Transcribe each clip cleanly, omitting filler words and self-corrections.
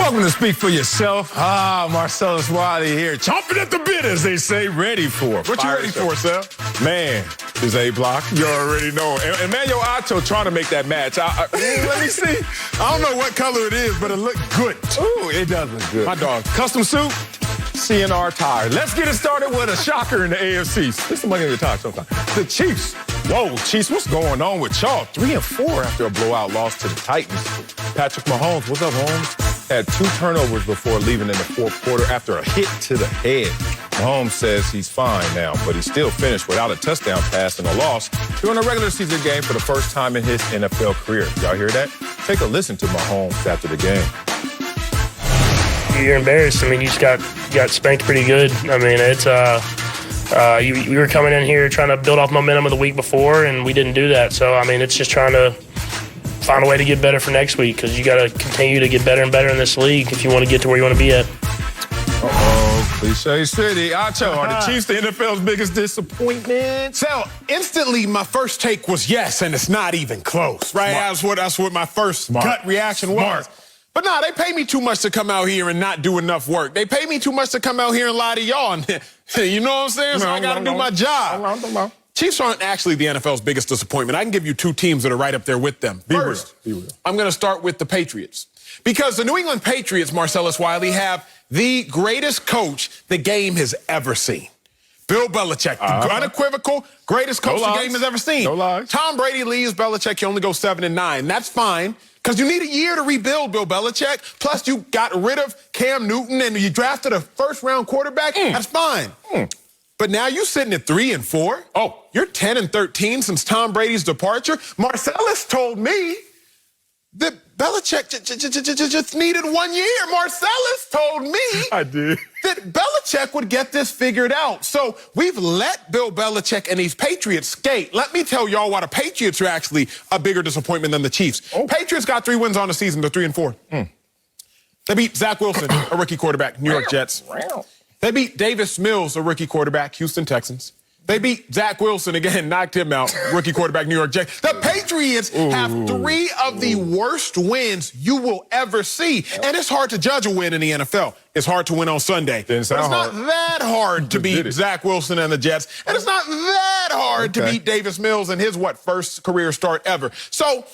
Welcome to Speak for Yourself. Marcellus Wiley here, chomping at the bit, as they say, ready for. What you ready for, Sal? Man, this A-block, you already know. And Emmanuel Acho trying to make that match. Let me see. I don't know what color it is, but it looked good. Ooh, it does look good. My dog. Custom suit, CNR tire. Let's get it started with a shocker in the AFC. This is money in your tire sometimes. The Chiefs. Whoa, Chiefs, what's going on with y'all? 3-4 after a blowout loss to the Titans. Patrick Mahomes, what's up, Holmes? Had 2 turnovers before leaving in the fourth quarter after a hit to the head. Mahomes says he's fine now, but he still finished without a touchdown pass and a loss during a regular season game for the first time in his NFL career. Y'all hear that? Take a listen to Mahomes after the game. You're embarrassed. I mean, you just got spanked pretty good. I mean, it's we were coming in here trying to build off momentum of the week before, and we didn't do that. So, I mean, it's just trying to find a way to get better for next week, because you got to continue to get better and better in this league if you want to get to where you want to be at. Cliche City. Acho, are the Chiefs the NFL's biggest disappointment? Sal, instantly my first take was yes, and it's not even close, right? That's what my first gut reaction was. But nah, they pay me too much to come out here and not do enough work. They pay me too much to come out here and lie to y'all. And, you know what I'm saying? So I got to do my job. Chiefs aren't actually the NFL's biggest disappointment. I can give you 2 teams that are right up there with them. First, I'm going to start with the Patriots. Because the New England Patriots, Marcellus Wiley, have the greatest coach the game has ever seen. Bill Belichick, the unequivocal greatest coach the game has ever seen. No lies. Tom Brady leaves Belichick, you only go 7-9. That's fine, because you need a year to rebuild, Bill Belichick. Plus, you got rid of Cam Newton and you drafted a first-round quarterback. That's fine. But now you're sitting at 3-4. Oh, you're 10-13 since Tom Brady's departure. Marcellus told me that Belichick just needed 1 year. Marcellus told me that Belichick would get this figured out. So we've let Bill Belichick and these Patriots skate. Let me tell y'all why the Patriots are actually a bigger disappointment than the Chiefs. Patriots got 3 wins on the season. They're 3-4. They beat Zach Wilson, a rookie quarterback, New York Jets. They beat Davis Mills, a rookie quarterback, Houston Texans. They beat Zach Wilson, again, knocked him out, rookie quarterback, New York Jets. The Patriots have 3 of the worst wins you will ever see. And it's hard to judge a win in the NFL. It's hard to win on Sunday. But it's not that hard to beat Zach Wilson and the Jets. And it's not that hard to beat Davis Mills in his, first career start ever. So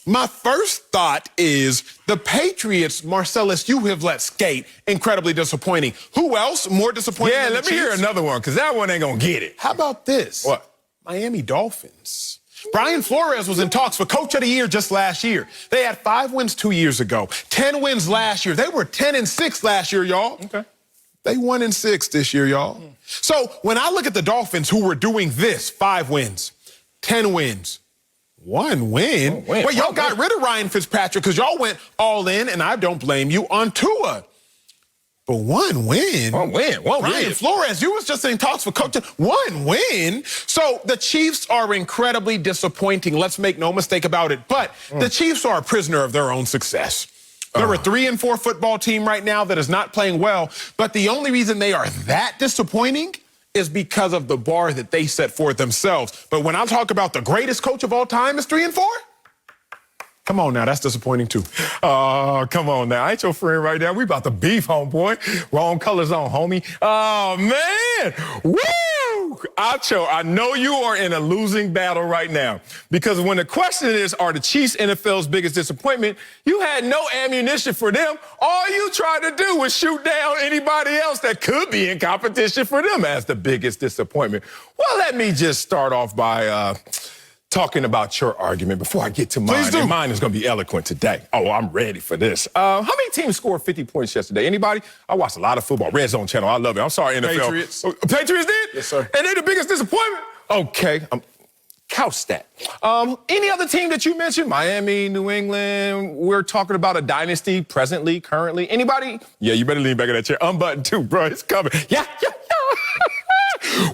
my first thought is the Patriots, Marcellus, you have let skate. Incredibly disappointing. Who else more disappointing than the let me hear another one, because that one ain't going to get it. How about this? What? Miami Dolphins. Brian Flores was in talks for Coach of the Year just last year. They had 5 wins 2 years ago, 10 wins last year. They were 10-6 last year, y'all. They 1-6 this year, y'all. So when I look at the Dolphins, who were doing this, 5 wins, 10 wins, 1 win. Well, y'all got rid of Ryan Fitzpatrick because y'all went all in, and I don't blame you, on Tua. But 1 win. 1 win. Brian Flores, you was just in talks for coaching. 1 win. So the Chiefs are incredibly disappointing. Let's make no mistake about it. But the Chiefs are a prisoner of their own success. They're a 3-4 football team right now that is not playing well. But the only reason they are that disappointing is because of the bar that they set for themselves. But when I talk about the greatest coach of all time is 3-4, come on now, that's disappointing too. Oh, come on now. I ain't your friend right now. We about to beef, homeboy. Wrong colors on, homie. Oh, man. Woo! Acho, I know you are in a losing battle right now, because when the question is, are the Chiefs NFL's biggest disappointment, you had no ammunition for them. All you tried to do was shoot down anybody else that could be in competition for them as the biggest disappointment. Well, let me just start off by talking about your argument before I get to mine. Please do. And mine is going to be eloquent today. Oh, I'm ready for this. How many teams scored 50 points yesterday? Anybody? I watched a lot of football. Red Zone channel. I love it. I'm sorry, NFL. Patriots. Patriots did? Yes, sir. And they're the biggest disappointment? Okay. Couch that. Any other team that you mentioned? Miami, New England. We're talking about a dynasty presently, currently. Anybody? Yeah, you better lean back in that chair. Unbuttoned too, bro. It's coming. Yeah.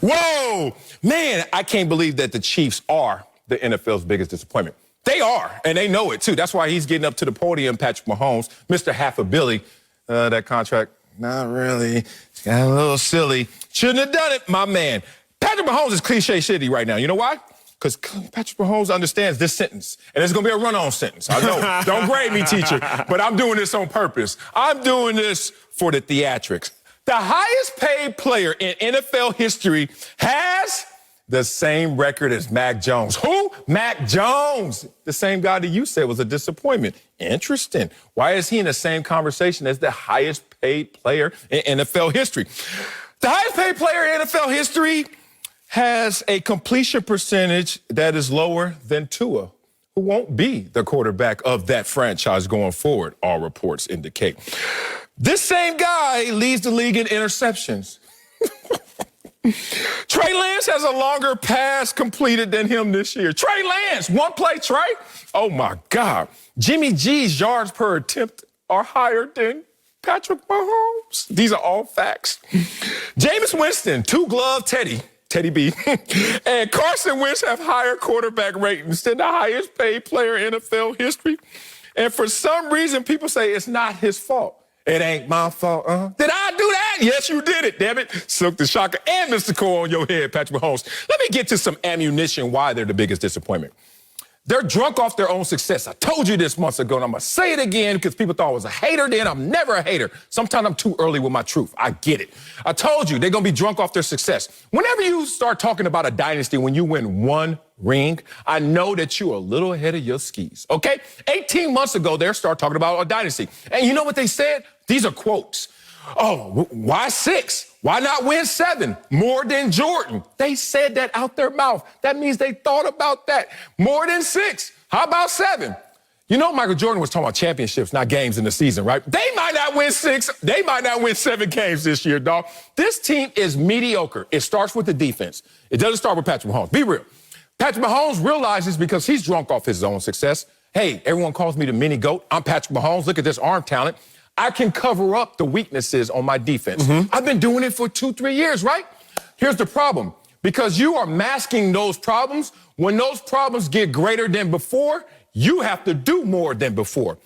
Whoa. Man, I can't believe that the Chiefs are the NFL's biggest disappointment. They are, and they know it too. That's why he's getting up to the podium, Patrick Mahomes, Mr. Half a Billy. That contract, not really. It's got a little silly. Shouldn't have done it, my man. Patrick Mahomes is cliche city right now. You know why? because Patrick Mahomes understands this sentence, and it's going to be a run-on sentence. I know. Don't grade me, teacher, but I'm doing this on purpose. I'm doing this for the theatrics. The highest paid player in NFL history has the same record as Mac Jones. Who? Mac Jones. The same guy that you said was a disappointment. Interesting. Why is he in the same conversation as the highest paid player in NFL history? The highest paid player in NFL history has a completion percentage that is lower than Tua, who won't be the quarterback of that franchise going forward, all reports indicate. This same guy leads the league in interceptions. Trey Lance has a longer pass completed than him this year. Trey Lance, one play, Trey. Oh, my God. Jimmy G's yards per attempt are higher than Patrick Mahomes. These are all facts. Jameis Winston, two-glove Teddy B, and Carson Wentz have higher quarterback ratings than the highest paid player in NFL history. And for some reason, people say it's not his fault. It ain't my fault. Did I do that? Yes, you did it, damn it. Silk the Shocker and Mr. Cole on your head, Patrick Mahomes. Let me get to some ammunition why they're the biggest disappointment. They're drunk off their own success. I told you this months ago, and I'm going to say it again because people thought I was a hater then. I'm never a hater. Sometimes I'm too early with my truth. I get it. I told you they're going to be drunk off their success. Whenever you start talking about a dynasty when you win one ring, I know that you're a little ahead of your skis, okay? 18 months ago, they started talking about a dynasty. And you know what they said? These are quotes. Oh, why 6? Why not win 7? More than Jordan. They said that out their mouth. That means they thought about that. More than 6. How about 7? You know, Michael Jordan was talking about championships, not games in the season, right? They might not win 6. They might not win 7 games this year, dog. This team is mediocre. It starts with the defense. It doesn't start with Patrick Mahomes. Be real. Patrick Mahomes realizes because he's drunk off his own success. Hey, everyone calls me the mini GOAT. I'm Patrick Mahomes. Look at this arm talent. I can cover up the weaknesses on my defense. I've been doing it for 2-3 years, right? Here's the problem. Because you are masking those problems, when those problems get greater than before, you have to do more than before.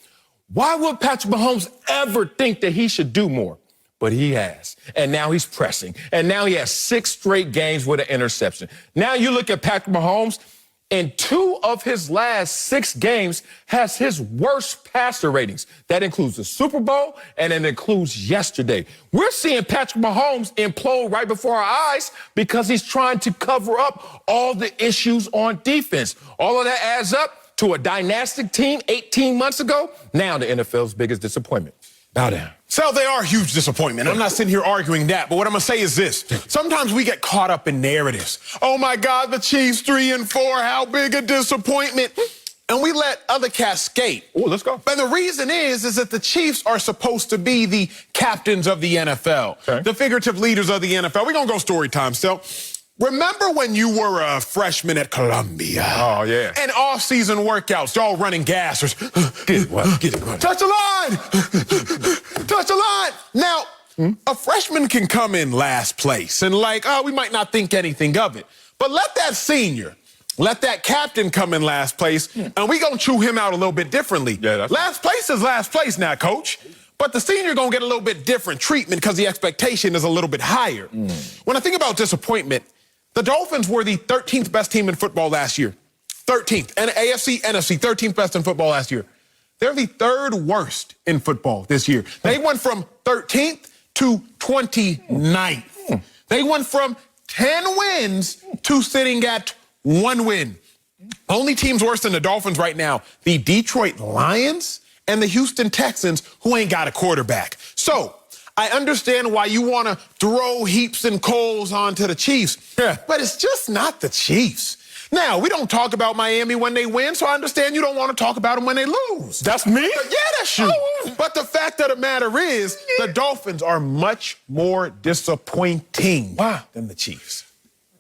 Why would Patrick Mahomes ever think that he should do more? But he has. And now he's pressing. And now he has 6 straight games with an interception. Now you look at Patrick Mahomes, in 2 of his last 6 games has his worst passer ratings. That includes the Super Bowl, and it includes yesterday. We're seeing Patrick Mahomes implode right before our eyes because he's trying to cover up all the issues on defense. All of that adds up to a dynastic team 18 months ago. Now the NFL's biggest disappointment. Bow down. So they are a huge disappointment. I'm not sitting here arguing that, but what I'm going to say is this. Sometimes we get caught up in narratives. Oh, my God, the Chiefs 3-4, how big a disappointment. And we let other cats skate. Oh, let's go. And the reason is that the Chiefs are supposed to be the captains of the NFL, the figurative leaders of the NFL. We're going to go story time, so. Remember when you were a freshman at Columbia? Oh, yeah. And off-season workouts, y'all running gassers. Get it, what? Get it, what? Touch the line! Touch the line! Now, a freshman can come in last place and we might not think anything of it. But let that senior, let that captain come in last place, and we gonna chew him out a little bit differently. Yeah, last place is last place now, coach. But the senior gonna get a little bit different treatment because the expectation is a little bit higher. When I think about disappointment, the Dolphins were the 13th best team in football last year. 13th. And AFC, NFC, 13th best in football last year. They're the 3rd worst in football this year. They went from 13th to 29th. They went from 10 wins to sitting at 1 win. Only teams worse than the Dolphins right now, the Detroit Lions and the Houston Texans, who ain't got a quarterback. So, I understand why you want to throw heaps and coals onto the Chiefs, but it's just not the Chiefs. Now, we don't talk about Miami when they win, so I understand you don't want to talk about them when they lose. That's me? Yeah, that's you. But the fact of the matter is, the Dolphins are much more disappointing than the Chiefs.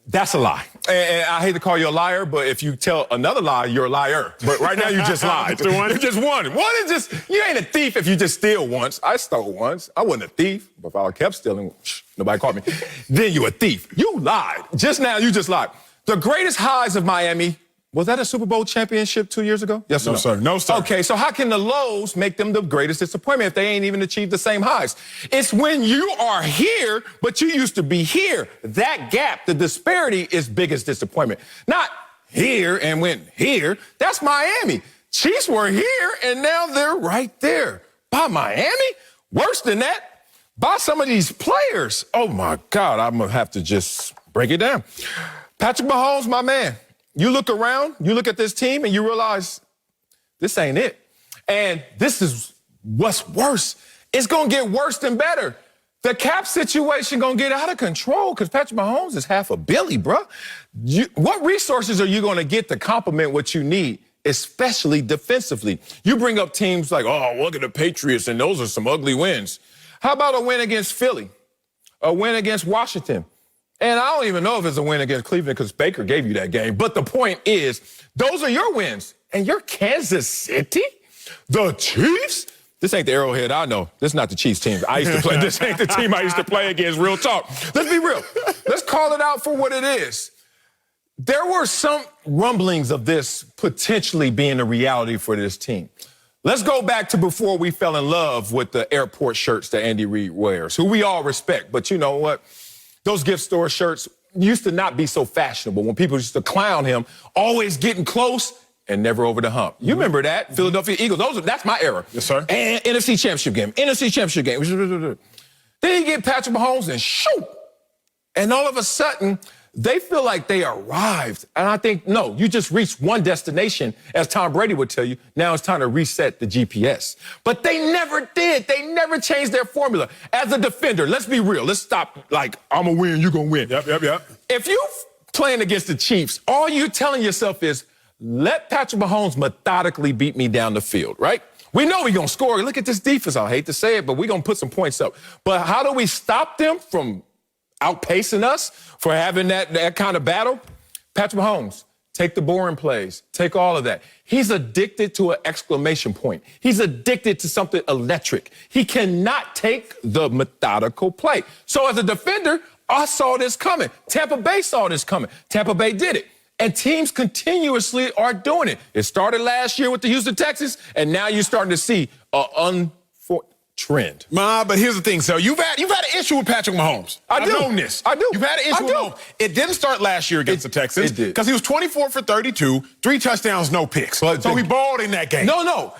That's a lie. And I hate to call you a liar, but if you tell another lie, you're a liar. But right now you just lied. You just won. One is just, you ain't a thief if you just steal once. I stole once. I wasn't a thief, but if I kept stealing, nobody caught me. Then you a thief. You lied. Just now, you just lied. The greatest highs of Miami, was that a Super Bowl championship 2 years ago? Yes or no? No, sir. No, sir. Okay, so how can the lows make them the greatest disappointment if they ain't even achieved the same highs? It's when you are here, but you used to be here. That gap, the disparity is biggest disappointment. Not here and went here. That's Miami. Chiefs were here, and now they're right there. By Miami? Worse than that, by some of these players. Oh, my God, I'm going to have to just break it down. Patrick Mahomes, my man, you look around, you look at this team, and you realize this ain't it. And this is what's worse. It's going to get worse than better. The cap situation going to get out of control because Patrick Mahomes is $500 million, bro. What resources are you going to get to complement what you need, especially defensively? You bring up teams like, oh, look at the Patriots, and those are some ugly wins. How about a win against Philly? A win against Washington? And I don't even know if it's a win against Cleveland because Baker gave you that game. But the point is, those are your wins. And you're Kansas City? The Chiefs? This ain't the Arrowhead I know. This is not the Chiefs team I used to play. This ain't the team I used to play against. Real talk. Let's be real. Let's call it out for what it is. There were some rumblings of this potentially being a reality for this team. Let's go back to before we fell in love with the airport shirts that Andy Reid wears, who we all respect. But you know what? Those gift store shirts used to not be so fashionable when people used to clown him, always getting close and never over the hump. You remember that? Philadelphia Eagles. That's my era. Yes, sir. And NFC Championship game. NFC Championship game. Then you get Patrick Mahomes and shoot. And all of a sudden, they feel like they arrived. And I think, no, you just reached one destination, as Tom Brady would tell you. Now it's time to reset the GPS. But they never did. They never changed their formula. As a defender, let's be real. Let's stop like, I'm going to win, you're going to win. Yep. If you're playing against the Chiefs, all you're telling yourself is, let Patrick Mahomes methodically beat me down the field, right? We know we're going to score. Look at this defense. I hate to say it, but we're going to put some points up. But how do we stop them from outpacing us, for having that kind of battle? Patrick Mahomes, take the boring plays. Take all of that. He's addicted to an exclamation point. He's addicted to something electric. He cannot take the methodical play. So as a defender, I saw this coming. Tampa Bay saw this coming. Tampa Bay did it. And teams continuously are doing it. It started last year with the Houston Texans, and now you're starting to see an trend. But here's the thing, so you've had an issue with Patrick Mahomes. I've known this. I do. You've had an issue with Mahomes. It didn't start last year against the Texans. It did. Because he was 24 for 32, 3 touchdowns, no picks. So he balled in that game. No.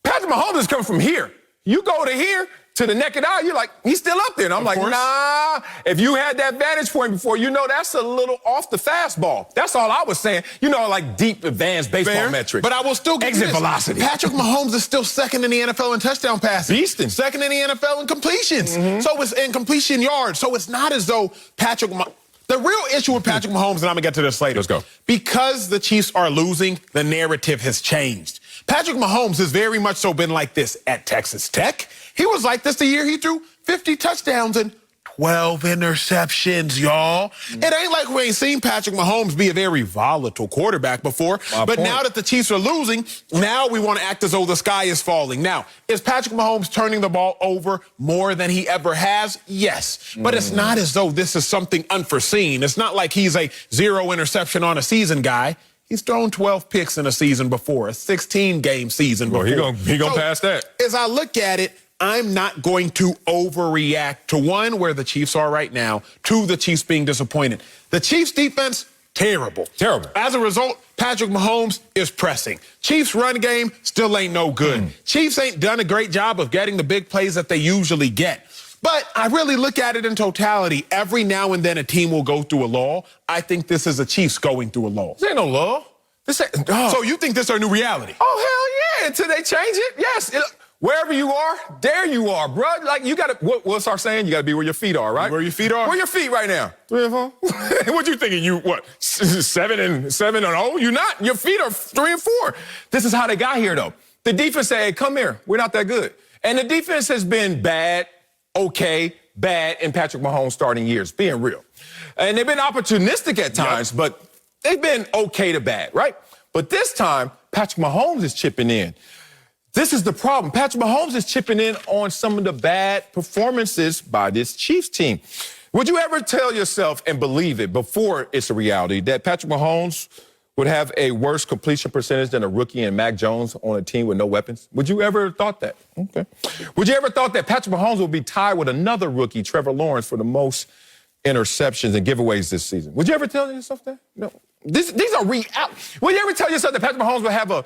Patrick Mahomes is coming from here. You go to here, to the naked eye, you're like, he's still up there. And I'm like, nah. If you had that vantage point before, you know that's a little off the fastball. That's all I was saying. You know, like deep advanced baseball metrics. But I will still give exit velocity. Patrick Mahomes is still second in the NFL in touchdown passes. Beasting. Second in the NFL in completions. So it's in completion yards. So it's not as though the real issue with Patrick Mahomes, and I'm going to get to this later. Let's go. Because the Chiefs are losing, the narrative has changed. Patrick Mahomes has very much so been like this at Texas Tech. He was like this the year he threw 50 touchdowns and 12 interceptions, y'all. It ain't like we ain't seen Patrick Mahomes be a very volatile quarterback before. But now that the Chiefs are losing, now we want to act as though the sky is falling. Now, is Patrick Mahomes turning the ball over more than he ever has? Yes. But it's not as though this is something unforeseen. It's not like he's a 0 interception on a season guy. He's thrown 12 picks in a season before, a 16-game season before. He gonna pass that. As I look at it, I'm not going to overreact to one, where the Chiefs are right now, two, the Chiefs being disappointed. The Chiefs defense, terrible. Terrible. As a result, Patrick Mahomes is pressing. Chiefs run game still ain't no good. Chiefs ain't done a great job of getting the big plays that they usually get. But I really look at it in totality. Every now and then a team will go through a lull. I think this is the Chiefs going through a lull. This ain't no lull. This ain't. Oh. So you think this is our new reality? Oh, hell yeah. Until they change it. Yes. Wherever you are, there you are, bro. Like, you got to, what's our saying? You got to be where your feet are, right? Where your feet are? Where your feet right now? 3 and 4? What you thinking? You, 7 and 0? You not. Your feet are 3 and 4. This is how they got here, though. The defense said, hey, come here. We're not that good. And the defense has been bad, okay, bad in Patrick Mahomes' starting years, being real. And they've been opportunistic at times, but they've been okay to bad, right? But this time, Patrick Mahomes is chipping in. This is the problem. Patrick Mahomes is chipping in on some of the bad performances by this Chiefs team. Would you ever tell yourself and believe it before it's a reality that Patrick Mahomes would have a worse completion percentage than a rookie and Mac Jones on a team with no weapons? Would you ever thought that? Okay. Would you ever thought that Patrick Mahomes would be tied with another rookie, Trevor Lawrence, for the most interceptions and giveaways this season? Would you ever tell yourself that? No. These are Will you ever tell yourself that Patrick Mahomes will have a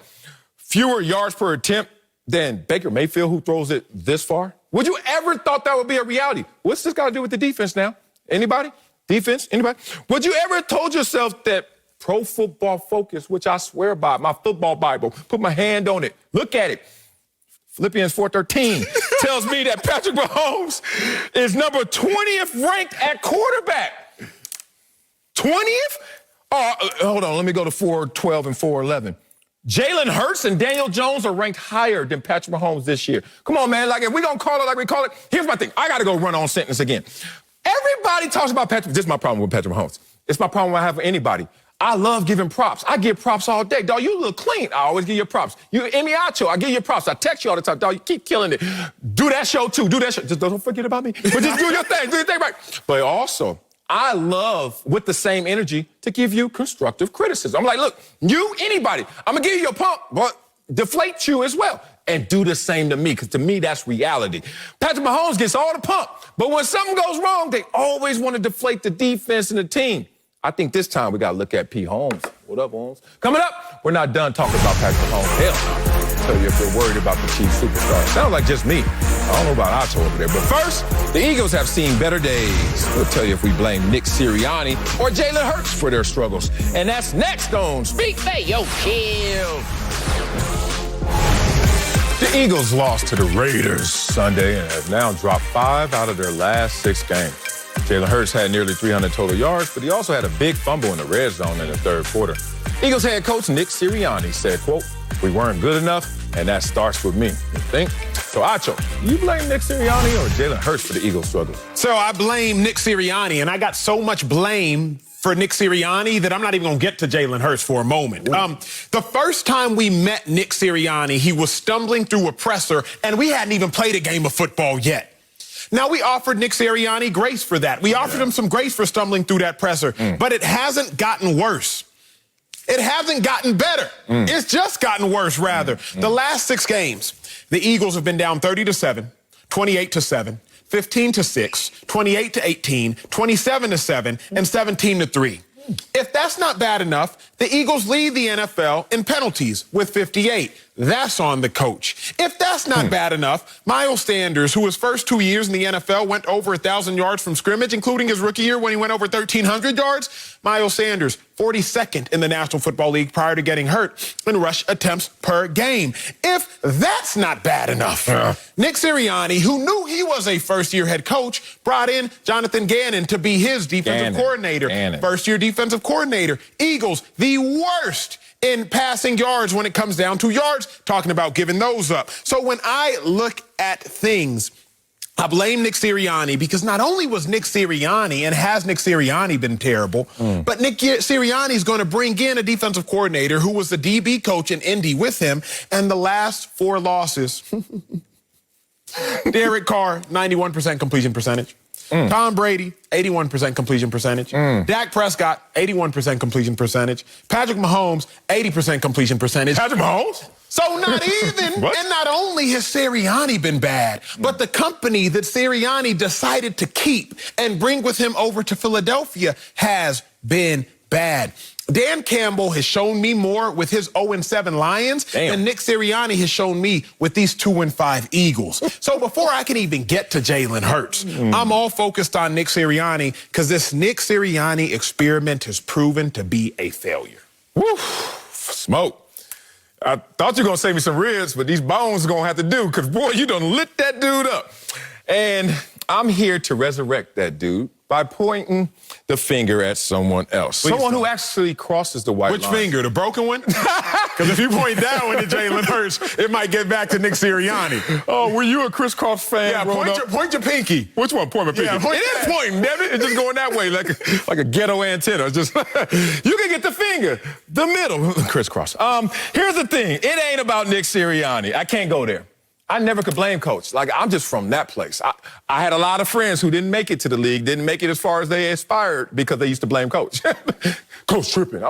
fewer yards per attempt than Baker Mayfield, who throws it this far? Would you ever thought that would be a reality? What's this got to do with the defense now? Anybody? Defense? Anybody? Would you ever told yourself that Pro Football Focus, which I swear by, my football Bible, put my hand on it, look at it, Philippians 4:13 tells me that Patrick Mahomes is number 20th ranked at quarterback. 20th? Hold on, let me go to 4:12 and 4:11. Jalen Hurts and Daniel Jones are ranked higher than Patrick Mahomes this year. Come on, man. Like, if we're going to call it like we call it, here's my thing. I got to go run on sentence again. Everybody talks about Patrick. This is my problem with Patrick Mahomes. It's my problem I have with anybody. I love giving props. I give props all day. Dog, you look clean. I always give you props. You Emiacho, I give you props. I text you all the time. Dog, you keep killing it. Do that show, too. Do that show. Just don't forget about me. But just do your thing. Do your thing right. But also, I love, with the same energy, to give you constructive criticism. I'm like, look, anybody, I'm going to give you a pump, but deflate you as well. And do the same to me, because to me, that's reality. Patrick Mahomes gets all the pump, but when something goes wrong, they always want to deflate the defense and the team. I think this time we got to look at P. Holmes. What up, Holmes? Coming up, we're not done talking about Patrick Mahomes. Hell, I'll tell you if we're worried about the Chiefs superstar. Sounds like just me. I don't know about Otto over there. But first, the Eagles have seen better days. We'll tell you if we blame Nick Sirianni or Jalen Hurts for their struggles. And that's next on Speak They Yo Kill. The Eagles lost to the Raiders Sunday and have now dropped 5 out of their last 6 games. Jalen Hurts had nearly 300 total yards, but he also had a big fumble in the red zone in the third quarter. Eagles head coach Nick Sirianni said, quote, "We weren't good enough, and that starts with me." You think? So, Acho, you blame Nick Sirianni or Jalen Hurts for the Eagles' struggles? So I blame Nick Sirianni, and I got so much blame for Nick Sirianni that I'm not even going to get to Jalen Hurts for a moment. The first time we met Nick Sirianni, he was stumbling through a presser, and we hadn't even played a game of football yet. Now, we offered Nick Sirianni grace for that. We offered him some grace for stumbling through that presser, but it hasn't gotten worse. It hasn't gotten better. It's just gotten worse, rather. The last 6 games, the Eagles have been down 30-7, 28-7, 15-6, 28-18, 27-7, and 17-3. If that's not bad enough, the Eagles lead the NFL in penalties with 58. That's on the coach. If that's not bad enough, Miles Sanders, who his first 2 years in the NFL went over 1,000 yards from scrimmage, including his rookie year when he went over 1,300 yards, Miles Sanders, 42nd in the National Football League prior to getting hurt in rush attempts per game. If that's not bad enough, Nick Sirianni, who knew he was a first-year head coach, brought in Jonathan Gannon to be his defensive coordinator. First-year defensive coordinator. Eagles, the worst in passing yards when it comes down to yards, talking about giving those up. So when I look at things, I blame Nick Sirianni because not only was Nick Sirianni and has Nick Sirianni been terrible, but Nick Sirianni is going to bring in a defensive coordinator who was the DB coach in Indy with him, and the last 4 losses, Derek Carr, 91% completion percentage. Tom Brady, 81% completion percentage. Dak Prescott, 81% completion percentage. Patrick Mahomes, 80% completion percentage. Patrick Mahomes? So not even, and not only has Sirianni been bad, but the company that Sirianni decided to keep and bring with him over to Philadelphia has been bad. Dan Campbell has shown me more with his 0-7 Lions than Nick Sirianni has shown me with these 2-5 Eagles. So before I can even get to Jalen Hurts, I'm all focused on Nick Sirianni because this Nick Sirianni experiment has proven to be a failure. Woo, smoke. I thought you were going to save me some ribs, but these bones are going to have to do because, boy, you done lit that dude up. And I'm here to resurrect that dude by pointing the finger at someone else. Someone who actually crosses the white line. Which finger? The broken one? Because if you point that one to Jalen Hurts, it might get back to Nick Sirianni. Oh, were you a crisscross fan? Yeah, point your pinky. Which one? Point my pinky. Yeah, it is pointing, damn it. It's just going that way like a ghetto antenna. It's just you can get the finger, the middle, crisscross. Here's the thing. It ain't about Nick Sirianni. I can't go there. I never could blame Coach. Like, I'm just from that place. I had a lot of friends who didn't make it to the league, didn't make it as far as they aspired because they used to blame Coach. Coach tripping.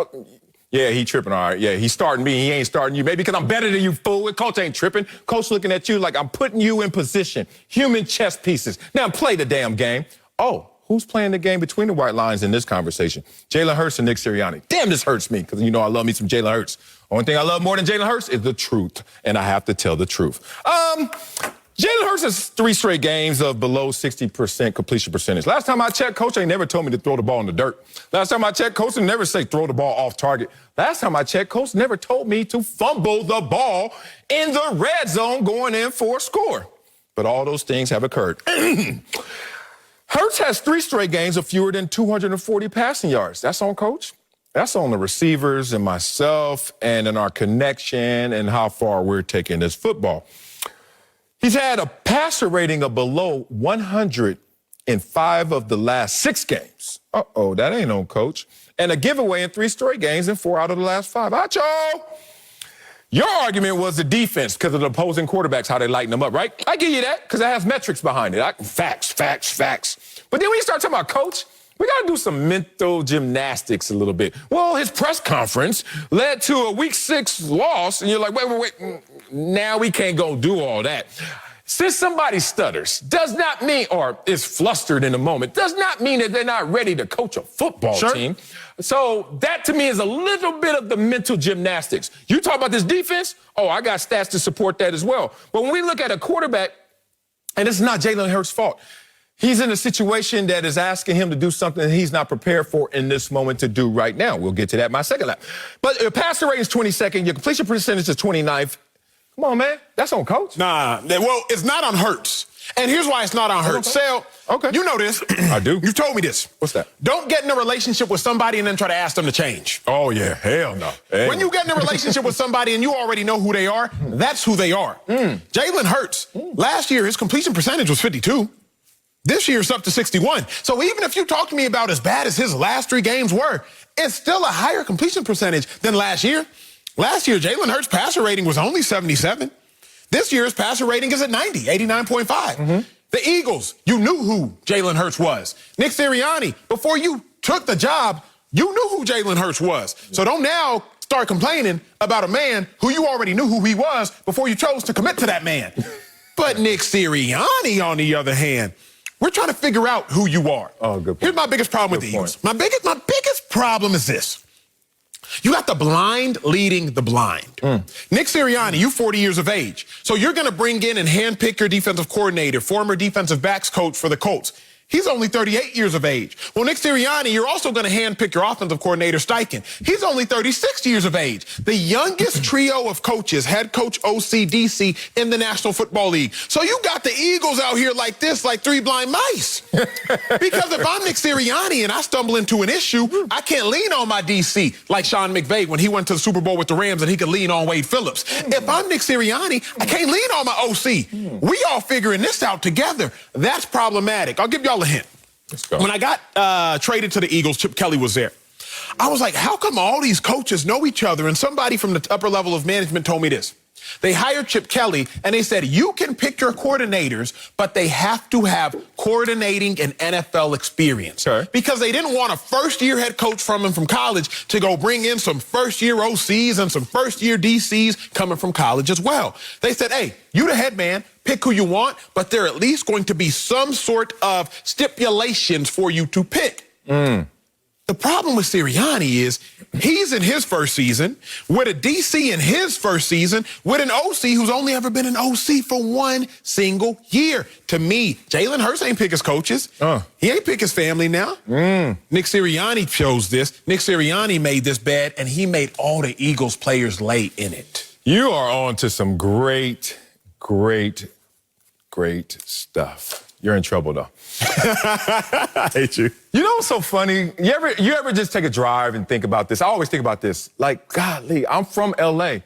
Yeah, he tripping, all right. Yeah, he's starting me. He ain't starting you. Maybe because I'm better than you, fool. Coach ain't tripping. Coach looking at you like I'm putting you in position. Human chess pieces. Now play the damn game. Oh, Who's playing the game between the white lines in this conversation? Jalen Hurts and Nick Sirianni. Damn, this hurts me because, you know, I love me some Jalen Hurts. Only thing I love more than Jalen Hurts is the truth, and I have to tell the truth. Jalen Hurts has 3 straight games of below 60% completion percentage. Last time I checked, Coach ain't never told me to throw the ball in the dirt. Last time I checked, Coach never say throw the ball off target. Last time I checked, Coach never told me to fumble the ball in the red zone going in for a score. But all those things have occurred. Hurts has 3 straight games of fewer than 240 passing yards. That's on Coach. That's on the receivers and myself and in our connection and how far we're taking this football. He's had a passer rating of below 100 in 5 of the last 6 games. Uh-oh, that ain't on Coach. And a giveaway in 3 straight games in 4 out of the last 5. Acho! Your argument was the defense because of the opposing quarterbacks, how they lighten them up, right? I give you that because it has metrics behind it. Facts. But then when you start talking about Coach, we got to do some mental gymnastics a little bit. Well, his press conference led to a week 6 loss, and you're like, wait. Now we can't go do all that. Since somebody stutters, does not mean, or is flustered in the moment, does not mean that they're not ready to coach a football team. So that to me is a little bit of the mental gymnastics. You talk about this defense, I got stats to support that as well. But when we look at a quarterback, and it's not Jalen Hurts' fault, he's in a situation that is asking him to do something that he's not prepared for in this moment to do right now. We'll get to that in my second lap. But your passer rating is 22nd, your completion percentage is 29th. Come on, man. That's on Coach. Nah, well, it's not on Hurts. And here's why it's not on Hurts. Sale, you know this. I do. You told me this. What's that? Don't get in a relationship with somebody and then try to ask them to change. Oh, yeah. Hell no. When you get in a relationship with somebody and you already know who they are, that's who they are. Jalen Hurts, last year, his completion percentage was 52. This year, it's up to 61. So even if you talk to me about as bad as his last 3 games were, it's still a higher completion percentage than last year. Last year, Jalen Hurts' passer rating was only 77. This year's passer rating is at 90, 89.5. The Eagles, you knew who Jalen Hurts was. Nick Sirianni, before you took the job, you knew who Jalen Hurts was. So don't now start complaining about a man who you already knew who he was before you chose to commit to that man. But Nick Sirianni, on the other hand, we're trying to figure out who you are. Oh, good point. Here's my biggest problem with the Eagles. My biggest problem is this. You got the blind leading the blind. Nick Sirianni, you 40 years of age. So you're going to bring in and handpick your defensive coordinator, former defensive backs coach for the Colts. He's only 38 years of age. Well, Nick Sirianni, you're also going to handpick your offensive coordinator, Steichen. He's only 36 years of age. The youngest trio of coaches, head coach, OC, DC, in the National Football League. So you got the Eagles out here like this, like 3 blind mice. Because if I'm Nick Sirianni and I stumble into an issue, I can't lean on my DC like Sean McVay when he went to the Super Bowl with the Rams and he could lean on Wade Phillips. If I'm Nick Sirianni, I can't lean on my OC. We all figuring this out together. That's problematic. I'll give y'all a hint. Let's go. When I got traded to the Eagles, Chip Kelly was there. I was like, how come all these coaches know each other? And somebody from the upper level of management told me this. They hired Chip Kelly, and they said, you can pick your coordinators, but they have to have coordinating and NFL experience. Okay. Because they didn't want a first-year head coach from him from college to go bring in some first-year OCs and some first-year DCs coming from college as well. They said, hey, you the head man, pick who you want, but there are at least going to be some sort of stipulations for you to pick. The problem with Sirianni is he's in his first season with a DC in his first season with an OC who's only ever been an OC for 1 single year. To me, Jalen Hurts ain't pick his coaches. He ain't pick his family now. Nick Sirianni chose this. Nick Sirianni made this bed, and he made all the Eagles players lay in it. You are on to some great stuff. You're in trouble, though. I hate you. You know what's so funny? You ever just take a drive and think about this? I always think about this. Like, golly, I'm from L.A.,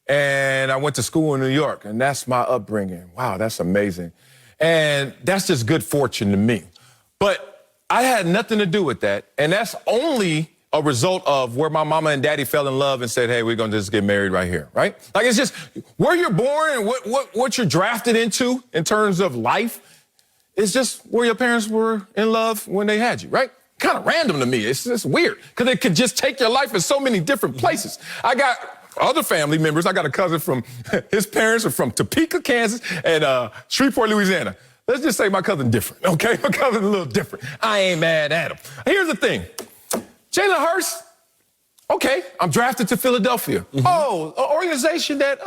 and I went to school in New York, and that's my upbringing. Wow, that's amazing. And that's just good fortune to me. But I had nothing to do with that, and that's only a result of where my mama and daddy fell in love and said, hey, we're going to just get married right here, right? Like, it's just where you're born and what you're drafted into in terms of life. It's just where your parents were in love when they had you, right? Kind of random to me. It's just weird because it could just take your life in so many different places. I got other family members. I got a cousin from, his parents are from Topeka, Kansas, and Shreveport, Louisiana. Let's just say my cousin different, okay? My cousin's a little different. I ain't mad at him. Here's the thing. Jalen Hurts, okay, I'm drafted to Philadelphia. Oh, an organization that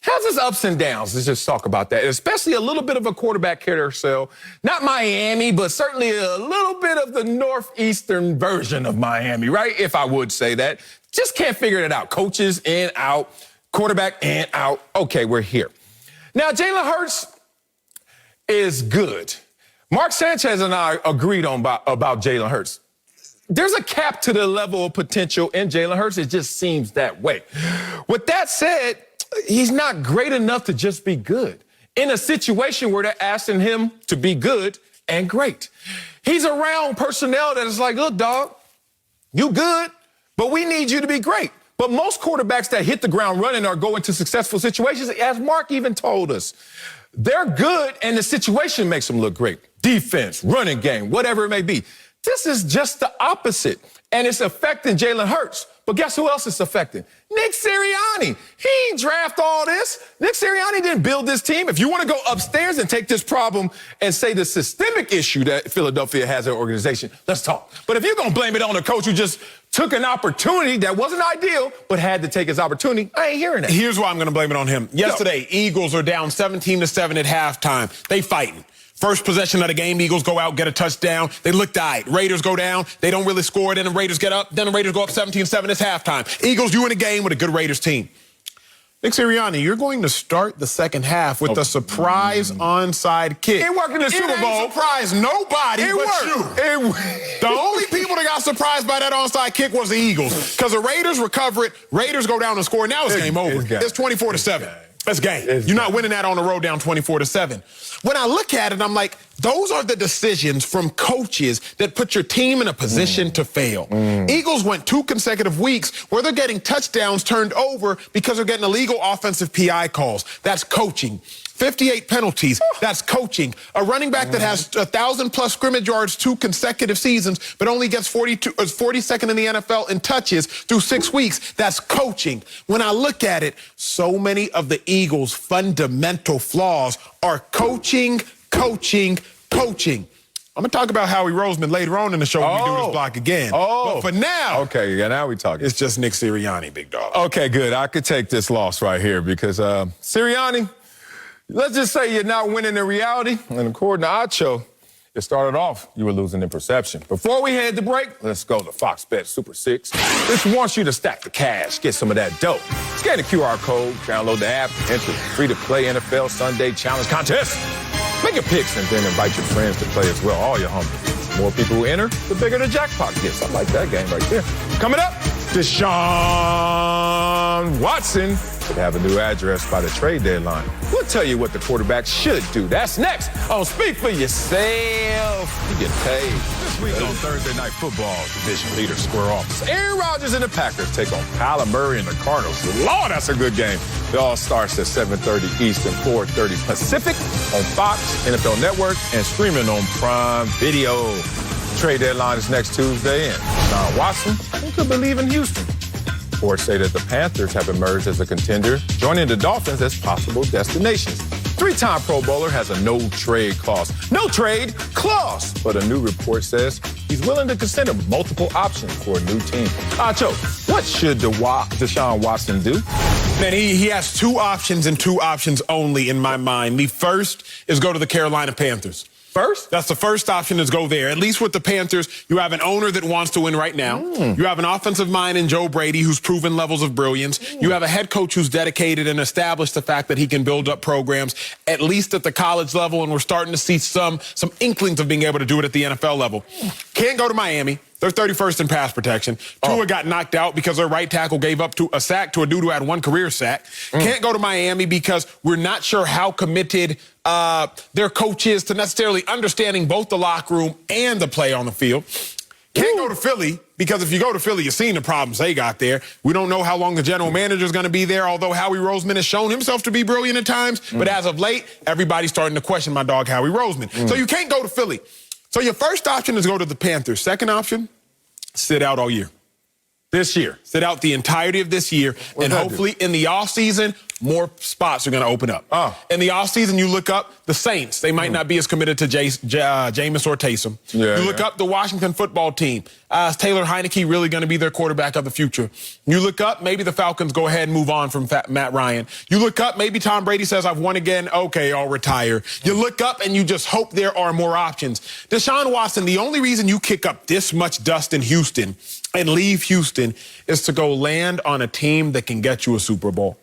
has its ups and downs. Let's just talk about that. Especially a little bit of a quarterback carousel. Not Miami, but certainly a little bit of the northeastern version of Miami, right? If I would say that. Just can't figure it out. Coaches in, out, quarterback in, out. Okay, we're here. Now, Jalen Hurts is good. Mark Sanchez and I agreed on about Jalen Hurts. There's a cap to the level of potential in Jalen Hurts. It just seems that way. With that said, he's not great enough to just be good in a situation where they're asking him to be good and great. He's around personnel that is like, look, dog, you good, but we need you to be great. But most quarterbacks that hit the ground running or go into successful situations, as Mark even told us, they're good and the situation makes them look great. Defense, running game, whatever it may be. This is just the opposite, and it's affecting Jalen Hurts. But guess who else it's affecting? Nick Sirianni. He ain't draft all this. Nick Sirianni didn't build this team. If you want to go upstairs and take this problem and say the systemic issue that Philadelphia has in their organization, let's talk. But if you're going to blame it on the coach who just took an opportunity that wasn't ideal but had to take his opportunity, I ain't hearing that. Here's why I'm going to blame it on him. Yesterday, Eagles are down 17-7 at halftime. They fighting. First possession of the game, Eagles go out, get a touchdown. They look right. Raiders go down. They don't really score. Then the Raiders get up. Then the Raiders go up 17-7. It's halftime. Eagles, you in a game with a good Raiders team. Nick Sirianni, you're going to start the second half with a surprise onside kick. It worked in the Super Bowl. It surprised nobody but you. The only people that got surprised by that onside kick was the Eagles. Because the Raiders recover it. Raiders go down and score. Now it's game over. It's 24-7. That's game. You're not winning that on the road down 24-7. When I look at it, I'm like, those are the decisions from coaches that put your team in a position to fail. Eagles went 2 consecutive weeks where they're getting touchdowns turned over because they're getting illegal offensive PI calls. That's coaching. 58 penalties. That's coaching. A running back that has 1,000+ scrimmage yards 2 consecutive seasons, but only gets 42nd in the NFL in touches through 6 weeks. That's coaching. When I look at it, so many of the Eagles' fundamental flaws are coaching. I'm going to talk about Howie Roseman later on in the show when we do this block again. But for now, okay, yeah, now we talking. It's just Nick Sirianni, big dog. Okay, good. I could take this loss right here because Sirianni, let's just say you're not winning in reality. And according to Acho, it started off, you were losing in perception. Before we head to break, let's go to Fox Bet Super 6. This wants you to stack the cash, get some of that dough. Scan the QR code, download the app, enter the free-to-play NFL Sunday Challenge Contest. Make your picks and then invite your friends to play as well, all your homies. The more people who enter, the bigger the jackpot gets. I like that game right there. Coming up, Deshaun Watson could have a new address by the trade deadline. We'll tell you what the quarterback should do. That's next on Speak for Yourself. You get paid. This week on Thursday Night Football, division leader square off. Aaron Rodgers and the Packers take on Kyler Murray and the Cardinals. Lord, that's a good game. It all starts at 7:30 Eastern, 4:30 Pacific on Fox, NFL Network, and streaming on Prime Video. Trade deadline is next Tuesday, and Deshaun Watson could be leaving Houston. Reports say that the Panthers have emerged as a contender, joining the Dolphins as possible destinations. 3-time Pro Bowler has a no-trade clause. No trade clause! But a new report says he's willing to consider multiple options for a new team. Acho, what should Deshaun Watson do? Man, he has 2 options and 2 options only in my mind. The first is go to the Carolina Panthers. First? That's the first option is go there. At least with the Panthers, you have an owner that wants to win right now. You have an offensive mind in Joe Brady who's proven levels of brilliance. You have a head coach who's dedicated and established the fact that he can build up programs, at least at the college level, and we're starting to see some inklings of being able to do it at the NFL level. Can't go to Miami. They're 31st in pass protection. Tua got knocked out because their right tackle gave up a sack to a dude who had 1 career sack. Can't go to Miami because we're not sure how committed their coach is to necessarily understanding both the locker room and the play on the field. Can't go to Philly because if you go to Philly, you've seen the problems they got there. We don't know how long the general manager is going to be there, although Howie Roseman has shown himself to be brilliant at times. But as of late, everybody's starting to question my dog Howie Roseman. So you can't go to Philly. So your first option is go to the Panthers. Second option, sit out all year. This year. Sit out the entirety of this year. And hopefully in the offseason, more spots are going to open up. In the offseason, you look up the Saints. They might not be as committed to Jameis or Taysom. Yeah, you look up the Washington football team. Is Taylor Heineke really going to be their quarterback of the future? You look up, maybe the Falcons go ahead and move on from Matt Ryan. You look up, maybe Tom Brady says, I've won again. Okay, I'll retire. You look up and you just hope there are more options. Deshaun Watson, the only reason you kick up this much dust in Houston and leave Houston is to go land on a team that can get you a Super Bowl.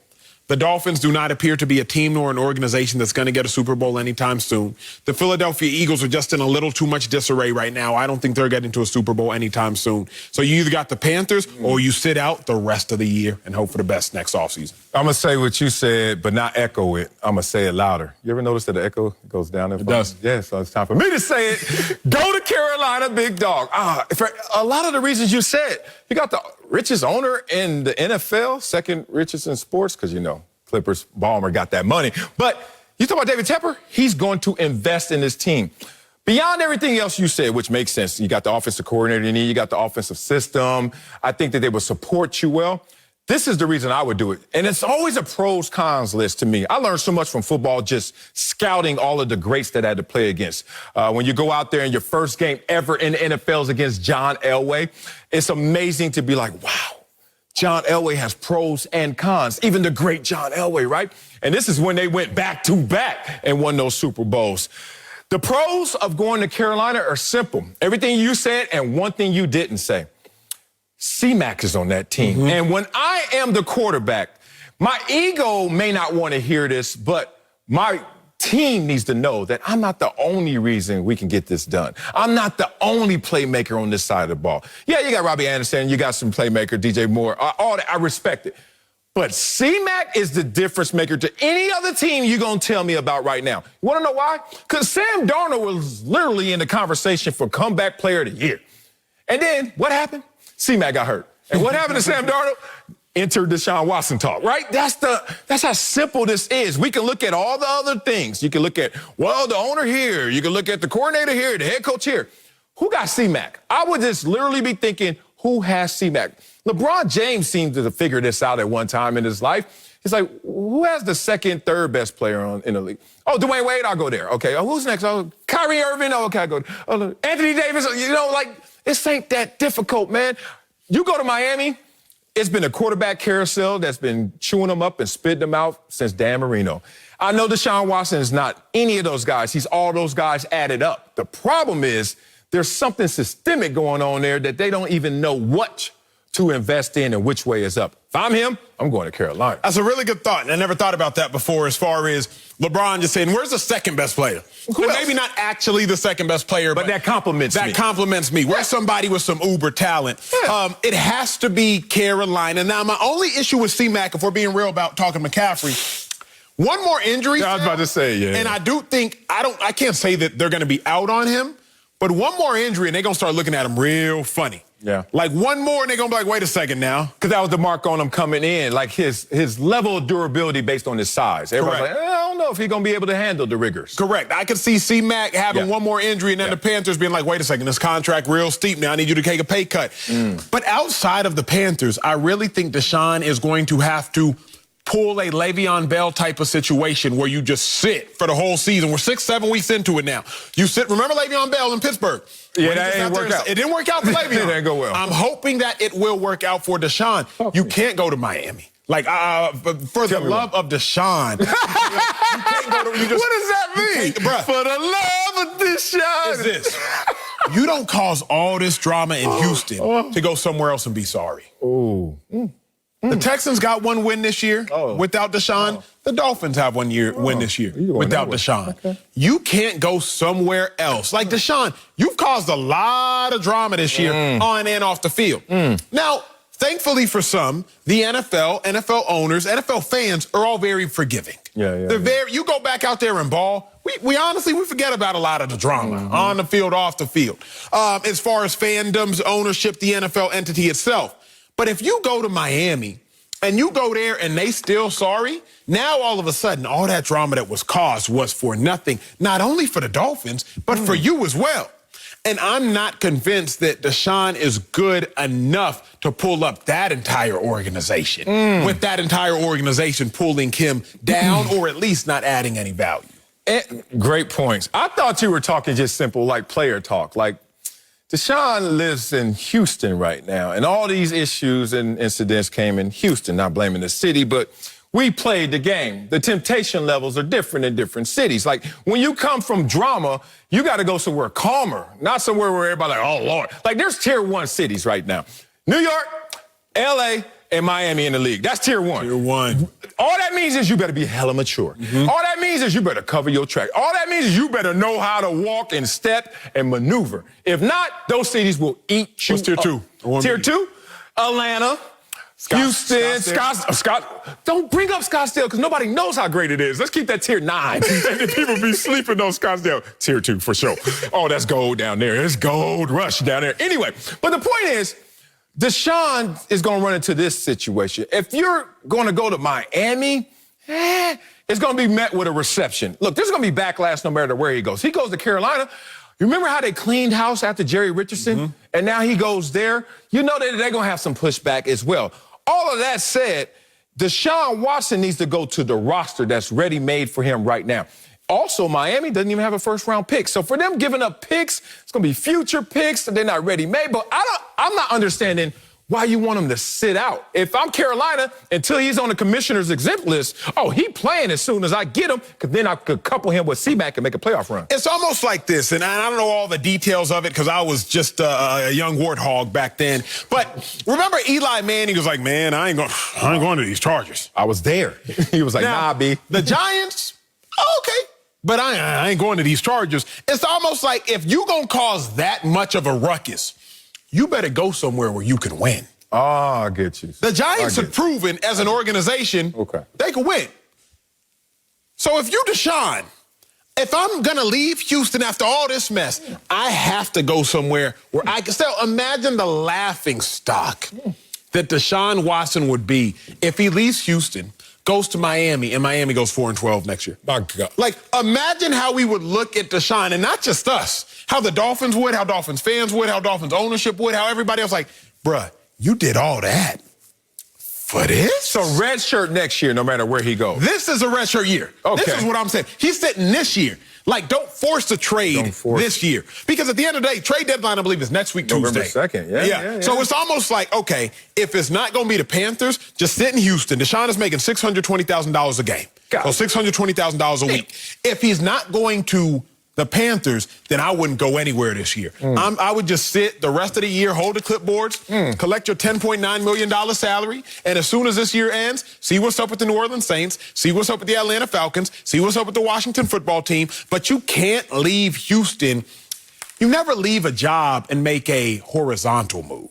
The Dolphins do not appear to be a team nor an organization that's going to get a Super Bowl anytime soon. The Philadelphia Eagles are just in a little too much disarray right now. I don't think they're getting to a Super Bowl anytime soon. So you either got the Panthers or you sit out the rest of the year and hope for the best next offseason. I'm going to say what you said, but not echo it. I'm going to say it louder. You ever notice that the echo goes down? It does. Yeah, so it's time for me to say it. Go to Carolina, big dog. For a lot of the reasons you said, you got the richest owner in the NFL, second richest in sports, because, you know, Clippers, Ballmer got that money. But you talk about David Tepper, he's going to invest in this team. Beyond everything else you said, which makes sense, you got the offensive coordinator you need, you got the offensive system. I think that they will support you well. This is the reason I would do it. And it's always a pros, cons list to me. I learned so much from football just scouting all of the greats that I had to play against. When you go out there and your first game ever in the NFL is against John Elway, it's amazing to be like, wow, John Elway has pros and cons, even the great John Elway, right? And this is when they went back-to-back and won those Super Bowls. The pros of going to Carolina are simple. Everything you said and one thing you didn't say. C-Mac is on that team. And when I am the quarterback, my ego may not want to hear this, but my team needs to know that I'm not the only reason we can get this done. I'm not the only playmaker on this side of the ball. Yeah, you got Robbie Anderson, you got some playmaker, DJ Moore, all that, I respect it. But C-Mac is the difference maker to any other team you're going to tell me about right now. You want to know why? Because Sam Darnold was literally in the conversation for comeback player of the year. And then what happened? C-Mac got hurt. And what happened to Sam Darnold? Enter Deshaun Watson talk, right? That's how simple this is. We can look at all the other things. You can look at, well, the owner here. You can look at the coordinator here, the head coach here. Who got C-Mac? I would just literally be thinking, who has C-Mac? LeBron James seemed to figure this out at one time in his life. It's like, who has the second, third best player in the league? Oh, Dwayne Wade, I'll go there. Okay, who's next? Oh, Kyrie Irving, okay, I'll go there. Oh, Anthony Davis, this ain't that difficult, man. You go to Miami, it's been a quarterback carousel that's been chewing them up and spitting them out since Dan Marino. I know Deshaun Watson is not any of those guys. He's all those guys added up. The problem is there's something systemic going on there that they don't even know what to invest in and which way is up. If I'm him, I'm going to Carolina. That's a really good thought, and I never thought about that before as far as LeBron just saying, where's the second best player? Maybe not actually the second best player, but that compliments me. That compliments me. Where's somebody with some uber talent? Yeah. It has to be Carolina. Now, my only issue with C-Mac, if we're being real about talking McCaffrey, one more injury. Yeah, I was about to say, yeah. And I do think, I can't say that they're going to be out on him, but one more injury and they're going to start looking at him real funny. Yeah. Like one more and they're going to be like, wait a second now. Because that was the mark on him coming in, like his level of durability based on his size. Everybody's like, I don't know if he's going to be able to handle the rigors. Correct. I could see C-Mac having one more injury and then the Panthers being like, wait a second, this contract real steep now. I need you to take a pay cut. But outside of the Panthers, I really think Deshaun is going to have to pull a Le'Veon Bell type of situation where you just sit for the whole season. We're 6-7 weeks into it now. You sit. Remember Le'Veon Bell in Pittsburgh? Yeah, that ain't work out. It didn't work out for Le'Veon. It didn't go well. I'm hoping that it will work out for Deshaun. You can't go to Miami. Like, for the love of Deshaun. You can't go to, what does that mean? For the love of Deshaun. It's this. You don't cause all this drama in Houston to go somewhere else and be sorry. The Texans got one win this year without Deshaun. The Dolphins have one win this year without Deshaun. Okay. You can't go somewhere else. Like Deshaun, you've caused a lot of drama this year on and off the field. Now, thankfully for some, the NFL owners, NFL fans are all very forgiving. You go back out there and ball, we honestly forget about a lot of the drama on the field, off the field. As far as fandoms, ownership, the NFL entity itself. But if you go to Miami and you go there and they still sorry, now all of a sudden all that drama that was caused was for nothing, not only for the Dolphins, but for you as well. And I'm not convinced that Deshaun is good enough to pull up that entire organization, with that entire organization pulling him down or at least not adding any value. Great points. I thought you were talking just simple, like player talk. Like, Deshaun lives in Houston right now, and all these issues and incidents came in Houston. Not blaming the city, but we played the game. The temptation levels are different in different cities. Like, when you come from drama, you got to go somewhere calmer, not somewhere where everybody's like, oh, Lord. Like, there's tier 1 cities right now. New York, L.A., and Miami in the league. That's tier 1. Tier 1. All that means is you better be hella mature. All that means is you better cover your track. All that means is you better know how to walk and step and maneuver. If not, those cities will eat you What's tier up. 2? Tier 2? Atlanta, Houston, Scott. Don't bring up Scottsdale because nobody knows how great it is. Let's keep that tier 9. And then people be sleeping on Scottsdale. Tier 2 for sure. Oh, that's gold down there. It's gold rush down there. Anyway, but the point is, Deshaun is going to run into this situation. If you're going to go to Miami, it's going to be met with a reception. Look, there's going to be backlash no matter where he goes. He goes to Carolina. You remember how they cleaned house after Jerry Richardson? And now he goes there? You know that they're going to have some pushback as well. All of that said, Deshaun Watson needs to go to the roster that's ready-made for him right now. Also, Miami doesn't even have a first-round pick. So for them giving up picks, it's going to be future picks that they're not ready-made. But I'm not understanding why you want him to sit out. If I'm Carolina, until he's on the commissioner's exempt list, he playing as soon as I get him, because then I could couple him with C-Mac and make a playoff run. It's almost like this, and I don't know all the details of it because I was just a young warthog back then. But remember Eli Manning was like, man, I ain't going to these Chargers. I was there. He was like, nah, B. The Giants, okay. But I ain't going to these Chargers. It's almost like if you going to cause that much of a ruckus, you better go somewhere where you can win. Oh, I get you. The Giants have proven as an organization they can win. So if you Deshaun, if I'm going to leave Houston after all this mess, I have to go somewhere where I can still imagine the laughing stock that Deshaun Watson would be if he leaves Houston, goes to Miami, and Miami goes 4-12 next year. My God. Like, imagine how we would look at Deshaun, and not just us, how the Dolphins would, how Dolphins fans would, how Dolphins ownership would, how everybody else like, bruh, you did all that for this? So red shirt next year, no matter where he goes. This is a red shirt year. Okay. This is what I'm saying. He's sitting this year. Like, don't force the trade this year. Because at the end of the day, trade deadline, I believe, is next week, Tuesday. November 2nd, yeah. So it's almost like, okay, if it's not going to be the Panthers, just sit in Houston. Deshaun is making $620,000 a game. So $620,000 a week. If he's not going to the Panthers, then I wouldn't go anywhere this year. I would just sit the rest of the year, hold the clipboards, collect your $10.9 million salary, and as soon as this year ends, see what's up with the New Orleans Saints, see what's up with the Atlanta Falcons, see what's up with the Washington football team. But you can't leave Houston. You never leave a job and make a horizontal move.